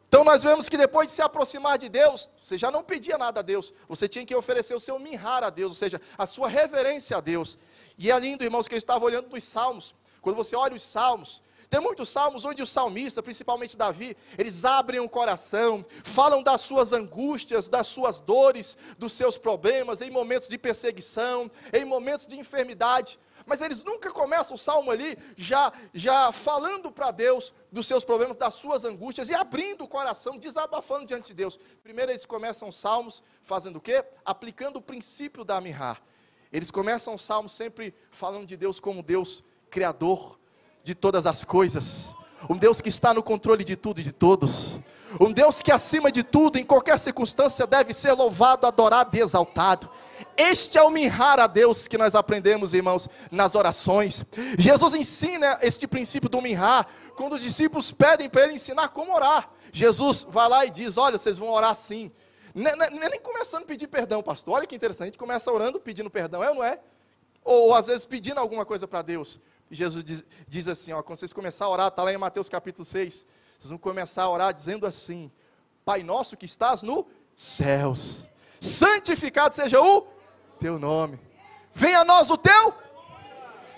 Então nós vemos que depois de se aproximar de Deus, você já não pedia nada a Deus, você tinha que oferecer o seu minhar a Deus, ou seja, a sua reverência a Deus. E é lindo, irmãos, que eu estava olhando nos Salmos, quando você olha os Salmos, tem muitos salmos onde o salmista, principalmente Davi, eles abrem o coração, falam das suas angústias, das suas dores, dos seus problemas, em momentos de perseguição, em momentos de enfermidade, mas eles nunca começam o salmo ali, já falando para Deus dos seus problemas, das suas angústias, e abrindo o coração, desabafando diante de Deus. Primeiro eles começam os salmos, fazendo o quê? Aplicando o princípio da mirrá. Eles começam o salmo sempre falando de Deus como Deus criador de todas as coisas, um Deus que está no controle de tudo e de todos, um Deus que acima de tudo, em qualquer circunstância, deve ser louvado, adorado e exaltado. Este é o minhar a Deus que nós aprendemos, irmãos, nas orações. Jesus ensina este princípio do minhar, quando os discípulos pedem para ele ensinar como orar. Jesus vai lá e diz: olha, vocês vão orar assim, nem começando a pedir perdão, pastor, olha que interessante, a gente começa orando, pedindo perdão, é ou não é? Ou às vezes pedindo alguma coisa para Deus. E Jesus diz assim, ó, quando vocês começarem a orar, está lá em Mateus capítulo 6, vocês vão começar a orar dizendo assim: Pai nosso que estás nos céus, santificado seja o teu nome. Venha a nós o teu.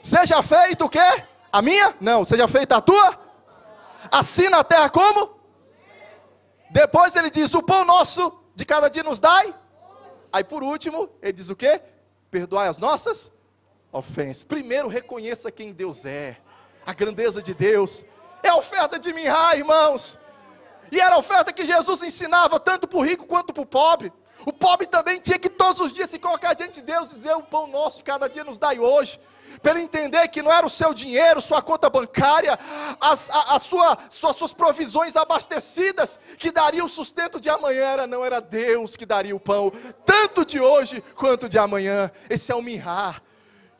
Seja feito o quê? A minha? Não, seja feita a tua. Assim na terra como? Depois ele diz, o pão nosso de cada dia nos dai. Aí por último, ele diz o quê? Perdoai as nossas ofensas. Primeiro reconheça quem Deus é, a grandeza de Deus. É a oferta de Minhá, irmãos. E era a oferta que Jesus ensinava tanto para o rico quanto para o pobre. O pobre também tinha que todos os dias se colocar diante de Deus e dizer, o pão nosso de cada dia nos dai hoje. Para ele entender que não era o seu dinheiro, sua conta bancária, suas provisões abastecidas, que daria o sustento de amanhã, não era Deus que daria o pão, tanto de hoje quanto de amanhã. Esse é o Minhá,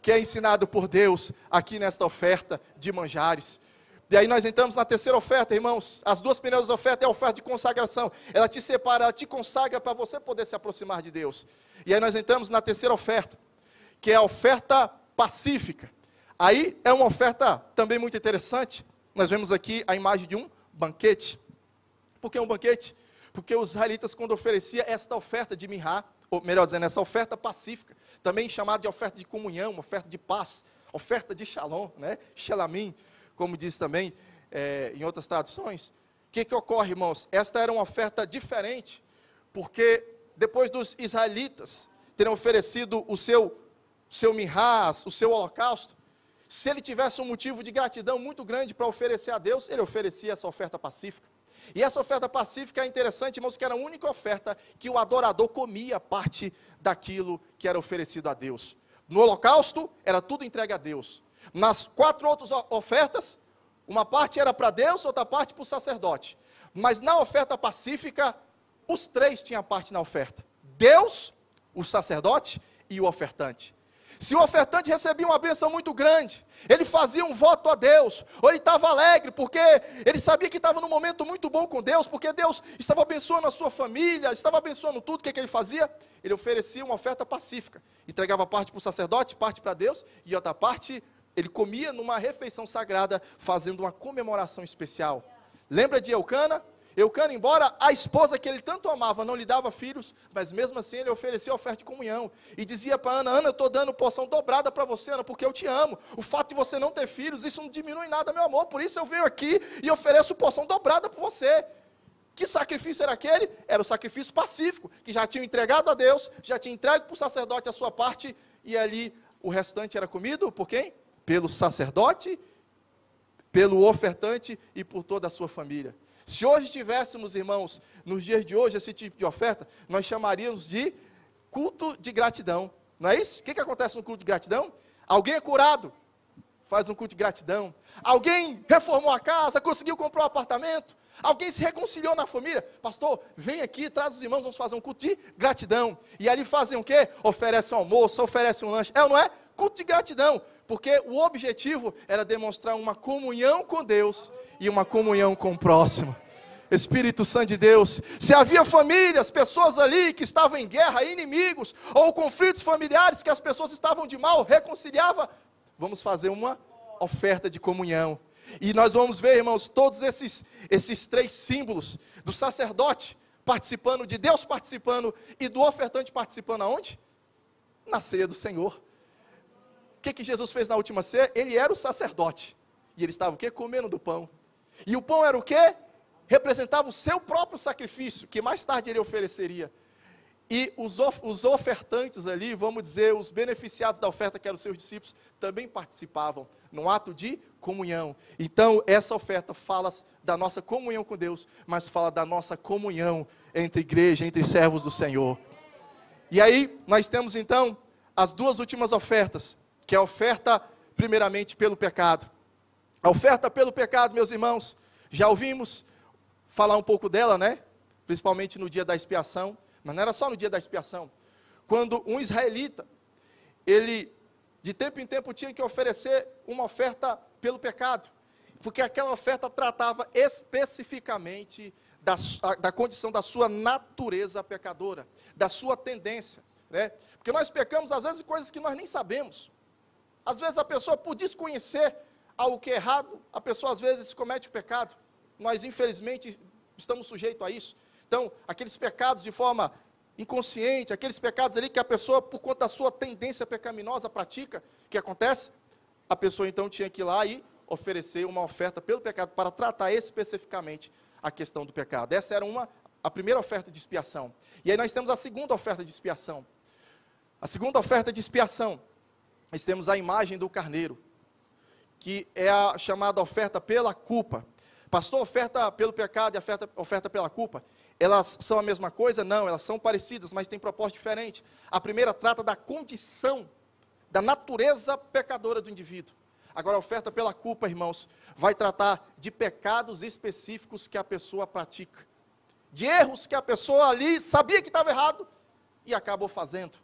que é ensinado por Deus aqui nesta oferta de manjares. E aí nós entramos na terceira oferta, irmãos. As duas primeiras ofertas é a oferta de consagração. Ela te separa, ela te consagra para você poder se aproximar de Deus. E aí nós entramos na terceira oferta, que é a oferta pacífica. Aí é uma oferta também muito interessante. Nós vemos aqui a imagem de um banquete. Por que um banquete? Porque os israelitas, quando ofereciam esta oferta de Minhá, ou melhor dizendo, essa oferta pacífica, também chamada de oferta de comunhão, uma oferta de paz, oferta de shalom, né? Shelamim, como diz também em outras traduções. O que ocorre, irmãos? Esta era uma oferta diferente, porque depois dos israelitas terem oferecido o seu Minhá, o seu holocausto, se ele tivesse um motivo de gratidão muito grande para oferecer a Deus, ele oferecia essa oferta pacífica. E essa oferta pacífica é interessante, irmãos, que era a única oferta que o adorador comia parte daquilo que era oferecido a Deus. No holocausto, era tudo entregue a Deus. Nas 4 outras ofertas, uma parte era para Deus, outra parte para o sacerdote. Mas na oferta pacífica, os 3 tinham parte na oferta: Deus, o sacerdote e o ofertante. Se o ofertante recebia uma bênção muito grande, ele fazia um voto a Deus, ou ele estava alegre, porque ele sabia que estava num momento muito bom com Deus, porque Deus estava abençoando a sua família, estava abençoando tudo. O que ele fazia? Ele oferecia uma oferta pacífica, entregava parte para o sacerdote, parte para Deus, e outra parte ele comia numa refeição sagrada, fazendo uma comemoração especial. Lembra de Eucana? Eucana, embora a esposa que ele tanto amava não lhe dava filhos, mas mesmo assim ele oferecia oferta de comunhão. E dizia para Ana, Ana, eu estou dando porção dobrada para você, Ana, porque eu te amo. O fato de você não ter filhos, isso não diminui nada meu amor, por isso eu venho aqui e ofereço porção dobrada para você. Que sacrifício era aquele? Era o sacrifício pacífico, que já tinha entregado a Deus, já tinha entregue para o sacerdote a sua parte, e ali o restante era comido por quem? Pelo sacerdote, pelo ofertante e por toda a sua família. Se hoje tivéssemos, irmãos, nos dias de hoje, esse tipo de oferta, nós chamaríamos de culto de gratidão. Não é isso? O que acontece no culto de gratidão? Alguém é curado, faz um culto de gratidão. Alguém reformou a casa, conseguiu comprar um apartamento. Alguém se reconciliou na família. Pastor, vem aqui, traz os irmãos, vamos fazer um culto de gratidão. E ali fazem o quê? Oferecem um almoço, oferecem um lanche. É ou não é? Culto de gratidão. Porque o objetivo era demonstrar uma comunhão com Deus e uma comunhão com o próximo. Espírito Santo de Deus, se havia famílias, pessoas ali que estavam em guerra, inimigos, ou conflitos familiares, que as pessoas estavam de mal, reconciliava, vamos fazer uma oferta de comunhão. E nós vamos ver, irmãos, todos esses 3 símbolos, do sacerdote participando, de Deus participando, e do ofertante participando aonde? Na ceia do Senhor. O que Jesus fez na última ceia? Ele era o sacerdote, e ele estava o quê? Comendo do pão. E o pão era o quê? Representava o seu próprio sacrifício, que mais tarde ele ofereceria. E os ofertantes ali, vamos dizer, os beneficiados da oferta, que eram os seus discípulos, também participavam num ato de comunhão. Então, essa oferta fala da nossa comunhão com Deus, mas fala da nossa comunhão entre igreja, entre servos do Senhor. E aí, nós temos então as 2 últimas ofertas, que é a oferta, primeiramente, pelo pecado. A oferta pelo pecado, meus irmãos, já ouvimos falar um pouco dela, né? Principalmente no dia da expiação, mas não era só no dia da expiação. Quando um israelita, ele, de tempo em tempo, tinha que oferecer uma oferta pelo pecado, porque aquela oferta tratava especificamente da condição da sua natureza pecadora, da sua tendência, né? Porque nós pecamos, às vezes, em coisas que nós nem sabemos. Às vezes a pessoa, por desconhecer, algo que é errado, a pessoa às vezes comete o pecado. Nós, infelizmente, estamos sujeitos a isso. Então, aqueles pecados de forma inconsciente, aqueles pecados ali que a pessoa, por conta da sua tendência pecaminosa, pratica, o que acontece? A pessoa então tinha que ir lá e oferecer uma oferta pelo pecado, para tratar especificamente a questão do pecado. Essa era a primeira oferta de expiação. E aí nós temos a segunda oferta de expiação. A segunda oferta de expiação, nós temos a imagem do carneiro, que é a chamada oferta pela culpa. Pastor, oferta pelo pecado e oferta pela culpa, elas são a mesma coisa? Não, elas são parecidas, mas têm propósito diferente. A primeira trata da condição, da natureza pecadora do indivíduo. Agora, a oferta pela culpa, irmãos, vai tratar de pecados específicos que a pessoa pratica. De erros que a pessoa ali sabia que estava errado e acabou fazendo.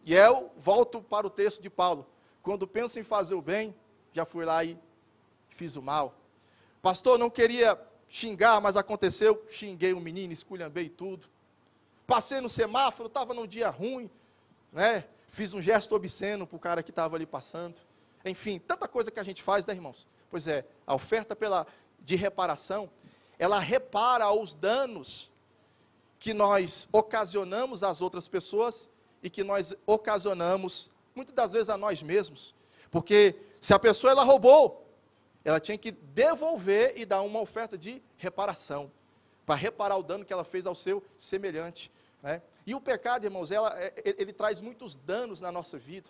E eu volto para o texto de Paulo. Quando penso em fazer o bem, já fui lá e fiz o mal. Pastor, não queria xingar, mas aconteceu, xinguei o menino, esculhambei tudo. Passei no semáforo, estava num dia ruim, né? Fiz um gesto obsceno para o cara que estava ali passando. Enfim, tanta coisa que a gente faz, né, irmãos? Pois é, a oferta de reparação, ela repara os danos que nós ocasionamos às outras pessoas e que nós ocasionamos, muitas das vezes, a nós mesmos. Porque se a pessoa ela roubou, ela tinha que devolver e dar uma oferta de reparação, para reparar o dano que ela fez ao seu semelhante, né? E o pecado, irmãos, ele traz muitos danos na nossa vida.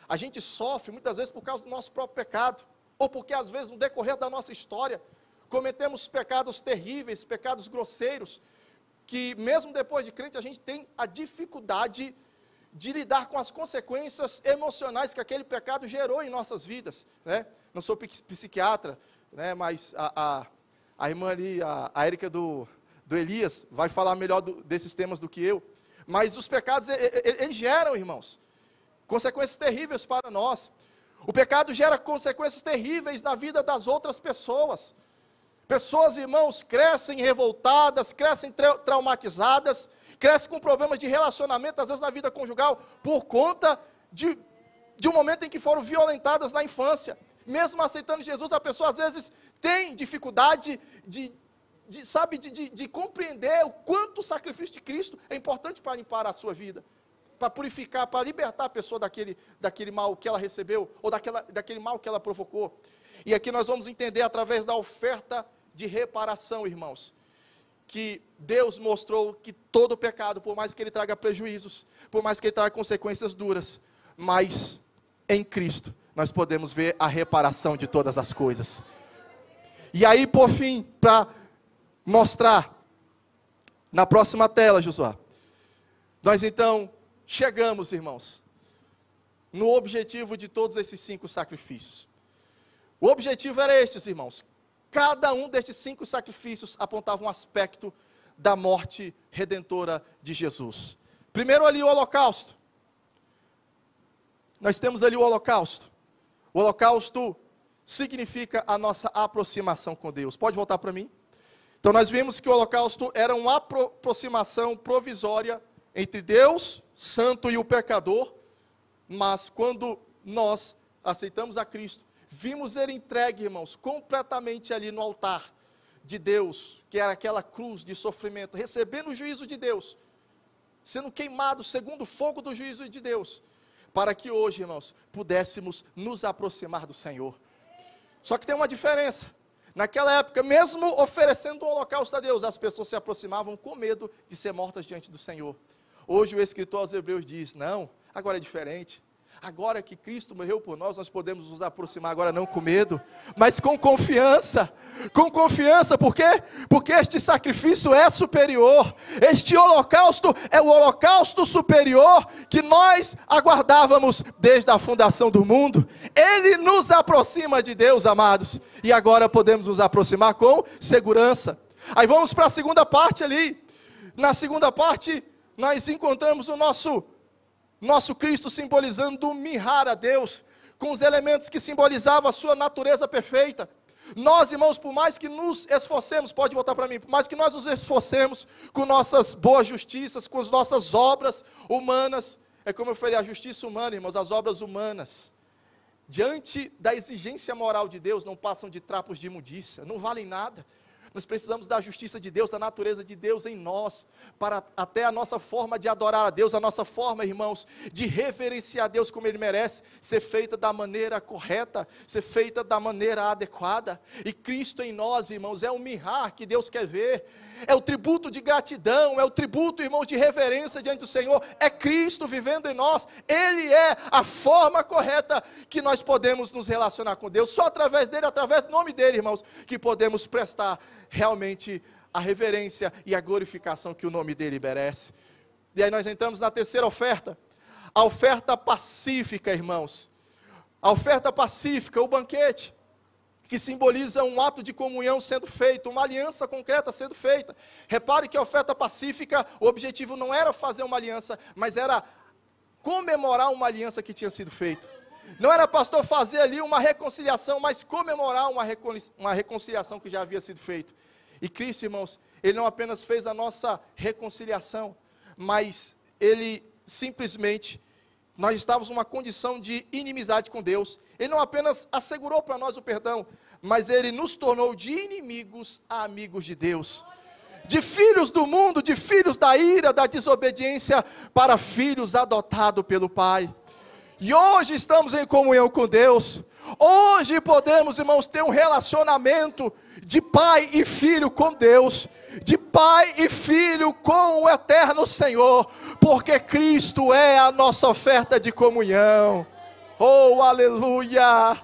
A gente sofre muitas vezes por causa do nosso próprio pecado, ou porque às vezes no decorrer da nossa história, cometemos pecados terríveis, pecados grosseiros, que mesmo depois de crente a gente tem a dificuldade de lidar com as consequências emocionais que aquele pecado gerou em nossas vidas, né? Não sou psiquiatra, né, mas a irmã ali, a Érica do Elias, vai falar melhor desses temas do que eu. Mas os pecados, eles geram, irmãos, consequências terríveis para nós. O pecado gera consequências terríveis na vida das outras pessoas. Pessoas, irmãos, crescem revoltadas, crescem traumatizadas, crescem com problemas de relacionamento, às vezes na vida conjugal, por conta de um momento em que foram violentadas na infância. Mesmo aceitando Jesus, a pessoa às vezes tem dificuldade de compreender o quanto o sacrifício de Cristo é importante para limpar a sua vida, para purificar, para libertar a pessoa daquele mal que ela recebeu, ou daquele mal que ela provocou. E aqui nós vamos entender através da oferta de reparação, irmãos, que Deus mostrou que todo pecado, por mais que ele traga prejuízos, por mais que ele traga consequências duras, mas em Cristo nós podemos ver a reparação de todas as coisas. E aí, por fim, para mostrar, na próxima tela, Josué, nós então chegamos, irmãos, no objetivo de todos esses 5 sacrifícios. O objetivo era este, irmãos. Cada um desses 5 sacrifícios apontava um aspecto da morte redentora de Jesus. Primeiro ali o holocausto. Nós temos ali o holocausto. O holocausto significa a nossa aproximação com Deus. Pode voltar para mim? Então nós vimos que o holocausto era uma aproximação provisória entre Deus, santo, e o pecador, mas quando nós aceitamos a Cristo, vimos ele entregue, irmãos, completamente ali no altar de Deus, que era aquela cruz de sofrimento, recebendo o juízo de Deus, sendo queimado segundo o fogo do juízo de Deus, para que hoje, irmãos, pudéssemos nos aproximar do Senhor. Só que tem uma diferença. Naquela época, mesmo oferecendo um holocausto a Deus, as pessoas se aproximavam com medo de ser mortas diante do Senhor. Hoje o escritor aos Hebreus diz, não, agora é diferente. Agora que Cristo morreu por nós podemos nos aproximar agora não com medo, mas com confiança. Com confiança, por quê? Porque este sacrifício é superior. Este holocausto é o holocausto superior que nós aguardávamos desde a fundação do mundo. Ele nos aproxima de Deus, amados, e agora podemos nos aproximar com segurança. Aí vamos para a segunda parte ali. Na segunda parte, nós encontramos o nosso Cristo simbolizando mirrar a Deus, com os elementos que simbolizavam a sua natureza perfeita. Nós, irmãos, por mais que nos esforcemos, pode voltar para mim, por mais que nós nos esforcemos com nossas boas justiças, com as nossas obras humanas, é como eu falei, a justiça humana, irmãos, as obras humanas, diante da exigência moral de Deus, não passam de trapos de imundícia, não valem nada. Nós precisamos da justiça de Deus, da natureza de Deus em nós, para até a nossa forma de adorar a Deus, a nossa forma, irmãos, de reverenciar a Deus como Ele merece, ser feita da maneira correta, ser feita da maneira adequada. E Cristo em nós, irmãos, é o mirrar que Deus quer ver, é o tributo de gratidão, é o tributo, irmãos, de reverência diante do Senhor, é Cristo vivendo em nós, Ele é a forma correta que nós podemos nos relacionar com Deus, só através dEle, através do nome dEle, irmãos, que podemos prestar realmente a reverência e a glorificação que o nome dEle merece. E aí nós entramos na terceira oferta, a oferta pacífica, irmãos, a oferta pacífica, o banquete, que simboliza um ato de comunhão sendo feito, uma aliança concreta sendo feita. Repare que a oferta pacífica, o objetivo não era fazer uma aliança, mas era comemorar uma aliança que tinha sido feita. Não era, pastor, fazer ali uma reconciliação, mas comemorar uma reconciliação que já havia sido feita. E Cristo, irmãos, Ele não apenas fez a nossa reconciliação, mas Ele simplesmente, nós estávamos numa condição de inimizade com Deus. Ele não apenas assegurou para nós o perdão, mas Ele nos tornou de inimigos a amigos de Deus. De filhos do mundo, de filhos da ira, da desobediência, para filhos adotados pelo Pai. E hoje estamos em comunhão com Deus. Hoje podemos, irmãos, ter um relacionamento de pai e filho com Deus, de pai e filho com o eterno Senhor, porque Cristo é a nossa oferta de comunhão. Oh, aleluia!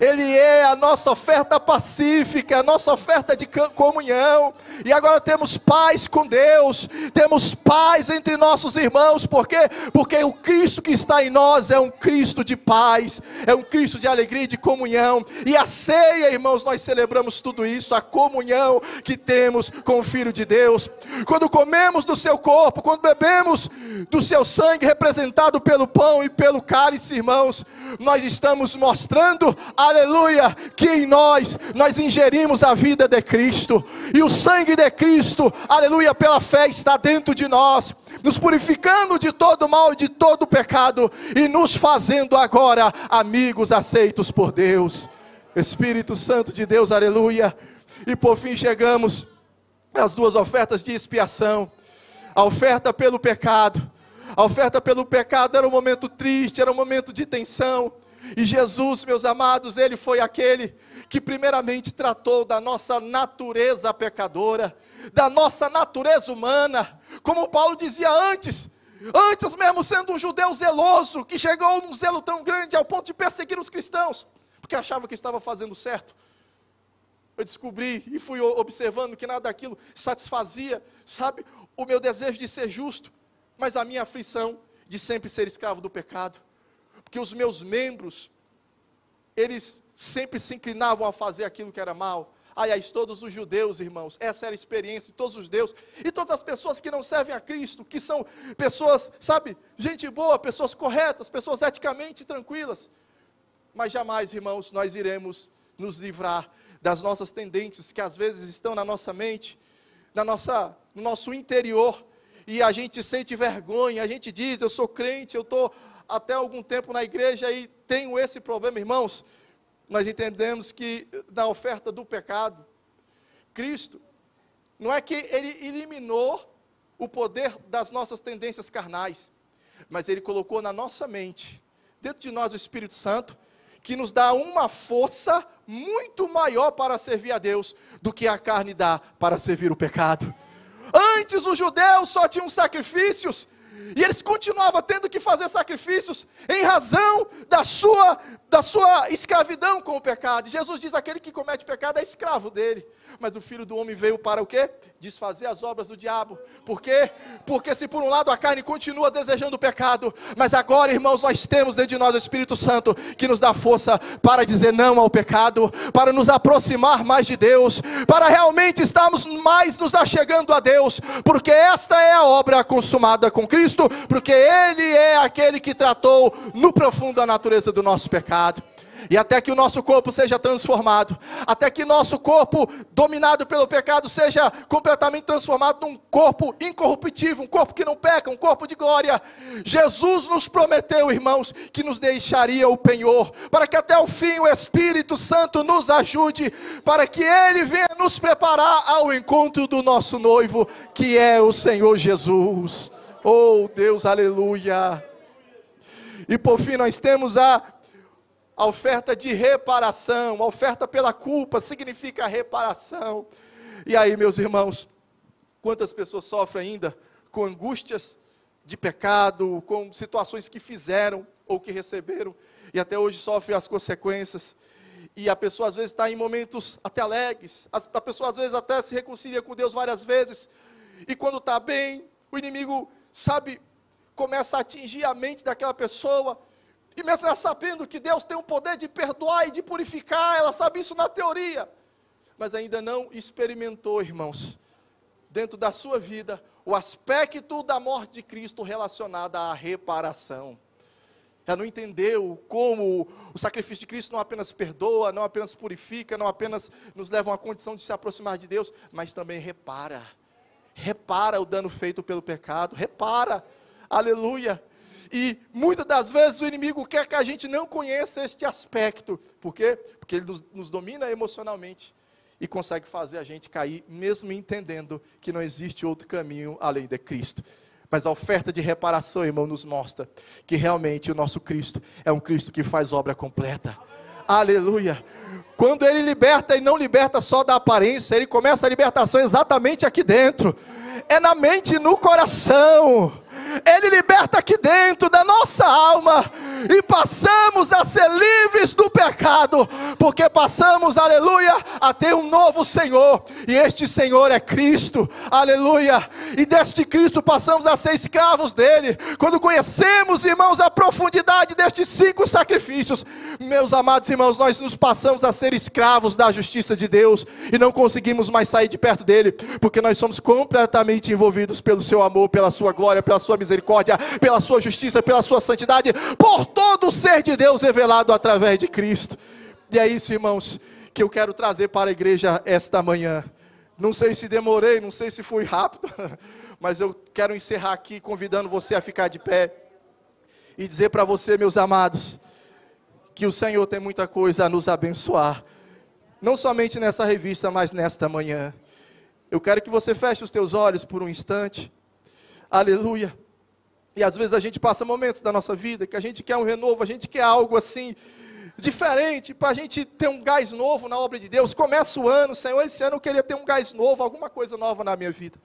Ele é a nossa oferta pacífica, a nossa oferta de comunhão, e agora temos paz com Deus, temos paz entre nossos irmãos, por quê? Porque o Cristo que está em nós é um Cristo de paz, é um Cristo de alegria e de comunhão, e a ceia, irmãos, nós celebramos tudo isso, a comunhão que temos com o Filho de Deus. Quando comemos do seu corpo, quando bebemos do seu sangue, representado pelo pão e pelo cálice, irmãos, nós estamos mostrando, aleluia, que em nós ingerimos a vida de Cristo, e o sangue de Cristo, aleluia, pela fé está dentro de nós, nos purificando de todo mal e de todo pecado, e nos fazendo agora amigos aceitos por Deus. Espírito Santo de Deus, aleluia. E por fim chegamos às duas ofertas de expiação, a oferta pelo pecado. A oferta pelo pecado era um momento triste, era um momento de tensão, e Jesus, meus amados, Ele foi aquele que primeiramente tratou da nossa natureza pecadora, da nossa natureza humana, como Paulo dizia antes mesmo sendo um judeu zeloso, que chegou num zelo tão grande ao ponto de perseguir os cristãos, porque achava que estava fazendo certo. Eu descobri e fui observando que nada daquilo satisfazia, sabe, o meu desejo de ser justo, mas a minha aflição de sempre ser escravo do pecado, porque os meus membros, eles sempre se inclinavam a fazer aquilo que era mal. Aliás, todos os judeus, irmãos, essa era a experiência de todos os judeus, e todas as pessoas que não servem a Cristo, que são pessoas, sabe, gente boa, pessoas corretas, pessoas eticamente tranquilas, mas jamais, irmãos, nós iremos nos livrar das nossas tendências, que às vezes estão na nossa mente, no nosso interior, e a gente sente vergonha, a gente diz, eu sou crente, eu estou até algum tempo na igreja e tenho esse problema, irmãos. Nós entendemos que na oferta do pecado, Cristo, não é que Ele eliminou o poder das nossas tendências carnais, mas Ele colocou na nossa mente, dentro de nós o Espírito Santo, que nos dá uma força muito maior para servir a Deus, do que a carne dá para servir o pecado. Antes os judeus só tinham sacrifícios, e eles continuavam tendo que fazer sacrifícios, em razão da sua escravidão com o pecado. Jesus diz, aquele que comete pecado é escravo dele, mas o Filho do Homem veio para o quê? Desfazer as obras do diabo. Por quê? Porque se por um lado a carne continua desejando o pecado, mas agora, irmãos, nós temos dentro de nós o Espírito Santo, que nos dá força para dizer não ao pecado, para nos aproximar mais de Deus, para realmente estarmos mais nos achegando a Deus, porque esta é a obra consumada com Cristo, porque Ele é aquele que tratou no profundo a natureza do nosso pecado. E até que o nosso corpo seja transformado, até que nosso corpo dominado pelo pecado seja completamente transformado num corpo incorruptível, um corpo que não peca, um corpo de glória. Jesus nos prometeu, irmãos, que nos deixaria o penhor, para que até o fim o Espírito Santo nos ajude, para que Ele venha nos preparar ao encontro do nosso noivo, que é o Senhor Jesus. Oh Deus, aleluia. E por fim nós temos a oferta de reparação. A oferta pela culpa significa reparação. E aí, meus irmãos, quantas pessoas sofrem ainda com angústias de pecado, com situações que fizeram ou que receberam, e até hoje sofrem as consequências. E a pessoa às vezes está em momentos até alegres, a pessoa às vezes até se reconcilia com Deus várias vezes, e quando está bem, o inimigo, sabe, começa a atingir a mente daquela pessoa, e mesmo ela sabendo que Deus tem o poder de perdoar e de purificar, ela sabe isso na teoria, mas ainda não experimentou, irmãos, dentro da sua vida, o aspecto da morte de Cristo relacionado à reparação. Ela não entendeu como o sacrifício de Cristo não apenas perdoa, não apenas purifica, não apenas nos leva a uma condição de se aproximar de Deus, mas também repara. Repara o dano feito pelo pecado, repara, aleluia. E muitas das vezes o inimigo quer que a gente não conheça este aspecto. Por quê? Porque ele nos domina emocionalmente e consegue fazer a gente cair, mesmo entendendo que não existe outro caminho além de Cristo. Mas a oferta de reparação, irmão, nos mostra que realmente o nosso Cristo é um Cristo que faz obra completa. Aleluia. Quando Ele liberta, Ele não liberta só da aparência, Ele começa a libertação exatamente aqui dentro. É na mente e no coração. Ele liberta aqui dentro da nossa alma, e passamos a ser livres do pecado, porque passamos, aleluia, a ter um novo Senhor, e este Senhor é Cristo, aleluia, e deste Cristo passamos a ser escravos dele. Quando conhecemos, irmãos, a profundidade destes 5 sacrifícios, meus amados irmãos, nós nos passamos a ser escravos da justiça de Deus, e não conseguimos mais sair de perto dele, porque nós somos completamente envolvidos pelo seu amor, pela sua glória, pela sua misericórdia, pela sua justiça, pela sua santidade, por todo o ser de Deus revelado através de Cristo. E é isso, irmãos, que eu quero trazer para a igreja esta manhã. Não sei se demorei, não sei se fui rápido, mas eu quero encerrar aqui convidando você a ficar de pé e dizer para você, meus amados, que o Senhor tem muita coisa a nos abençoar, não somente nessa revista, mas nesta manhã. Eu quero que você feche os teus olhos por um instante. Aleluia. E às vezes a gente passa momentos da nossa vida que a gente quer um renovo, a gente quer algo assim diferente, para a gente ter um gás novo na obra de Deus. Começa o ano, Senhor, esse ano eu queria ter um gás novo, alguma coisa nova na minha vida.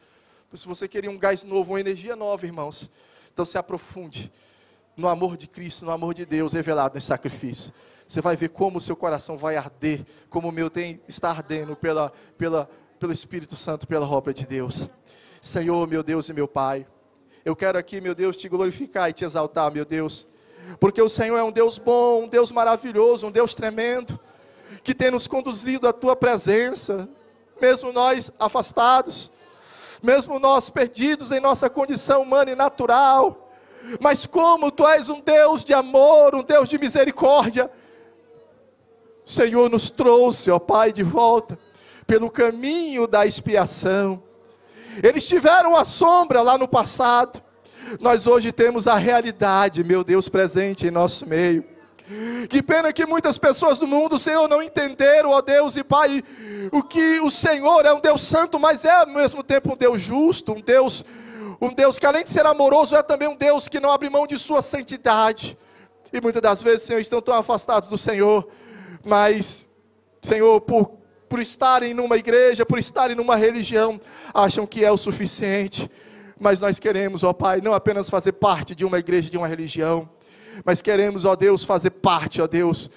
Se você queria um gás novo, uma energia nova, irmãos, então se aprofunde no amor de Cristo, no amor de Deus revelado no sacrifício. Você vai ver como o seu coração vai arder, como o meu está ardendo pelo Espírito Santo, pela obra de Deus. Senhor, meu Deus e meu Pai, eu quero aqui, meu Deus, te glorificar e te exaltar, meu Deus, porque o Senhor é um Deus bom, um Deus maravilhoso, um Deus tremendo, que tem nos conduzido à tua presença, mesmo nós afastados, mesmo nós perdidos em nossa condição humana e natural, mas como tu és um Deus de amor, um Deus de misericórdia, o Senhor nos trouxe, ó Pai, de volta, pelo caminho da expiação. Eles tiveram a sombra lá no passado, nós hoje temos a realidade, meu Deus, presente em nosso meio. Que pena que muitas pessoas do mundo, Senhor, não entenderam, ó Deus e Pai, o que o Senhor é um Deus santo, mas é ao mesmo tempo um Deus justo, um Deus que além de ser amoroso, é também um Deus que não abre mão de sua santidade. E muitas das vezes, Senhor, estão tão afastados do Senhor, mas, Senhor, por estarem numa igreja, por estarem numa religião, acham que é o suficiente. Mas nós queremos, ó Pai, não apenas fazer parte de uma igreja, de uma religião, mas queremos, ó Deus, fazer parte, ó Deus,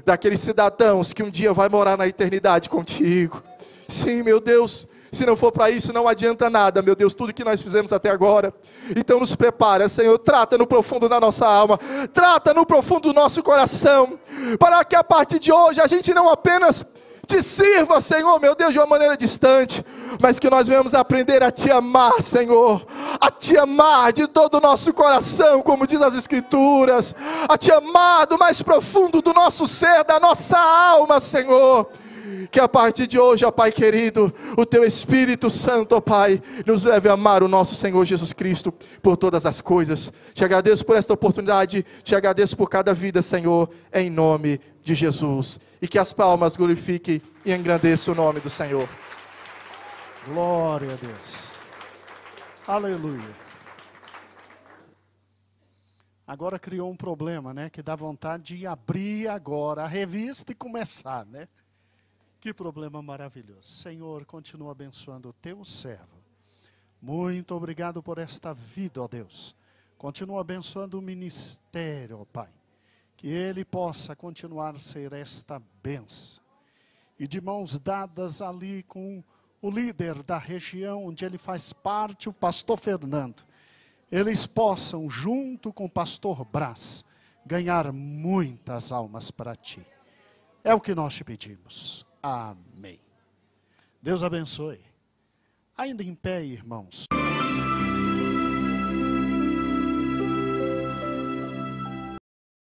daqueles cidadãos que um dia vai morar na eternidade contigo. Sim, meu Deus, se não for para isso, não adianta nada, meu Deus, tudo que nós fizemos até agora. Então nos prepara, Senhor, trata no profundo da nossa alma, trata no profundo do nosso coração, para que a partir de hoje a gente não apenas te sirva, Senhor, meu Deus, de uma maneira distante, mas que nós venhamos aprender a te amar, Senhor, a te amar de todo o nosso coração, como diz as Escrituras, a te amar do mais profundo do nosso ser, da nossa alma, Senhor. Que a partir de hoje, ó Pai querido, o Teu Espírito Santo, ó Pai, nos leve a amar o nosso Senhor Jesus Cristo por todas as coisas. Te agradeço por esta oportunidade, te agradeço por cada vida, Senhor, em nome de Jesus. E que as palmas glorifiquem e engrandeçam o nome do Senhor. Glória a Deus. Aleluia. Agora criou um problema, né? Que dá vontade de abrir agora a revista e começar, né? Que problema maravilhoso. Senhor, continua abençoando o teu servo. Muito obrigado por esta vida, ó Deus. Continua abençoando o ministério, ó Pai. Que ele possa continuar a ser esta bênção. E de mãos dadas ali com o líder da região onde ele faz parte, o pastor Fernando. Eles possam, junto com o pastor Brás, ganhar muitas almas para ti. É o que nós te pedimos. Amém. Deus abençoe. Ainda em pé, irmãos.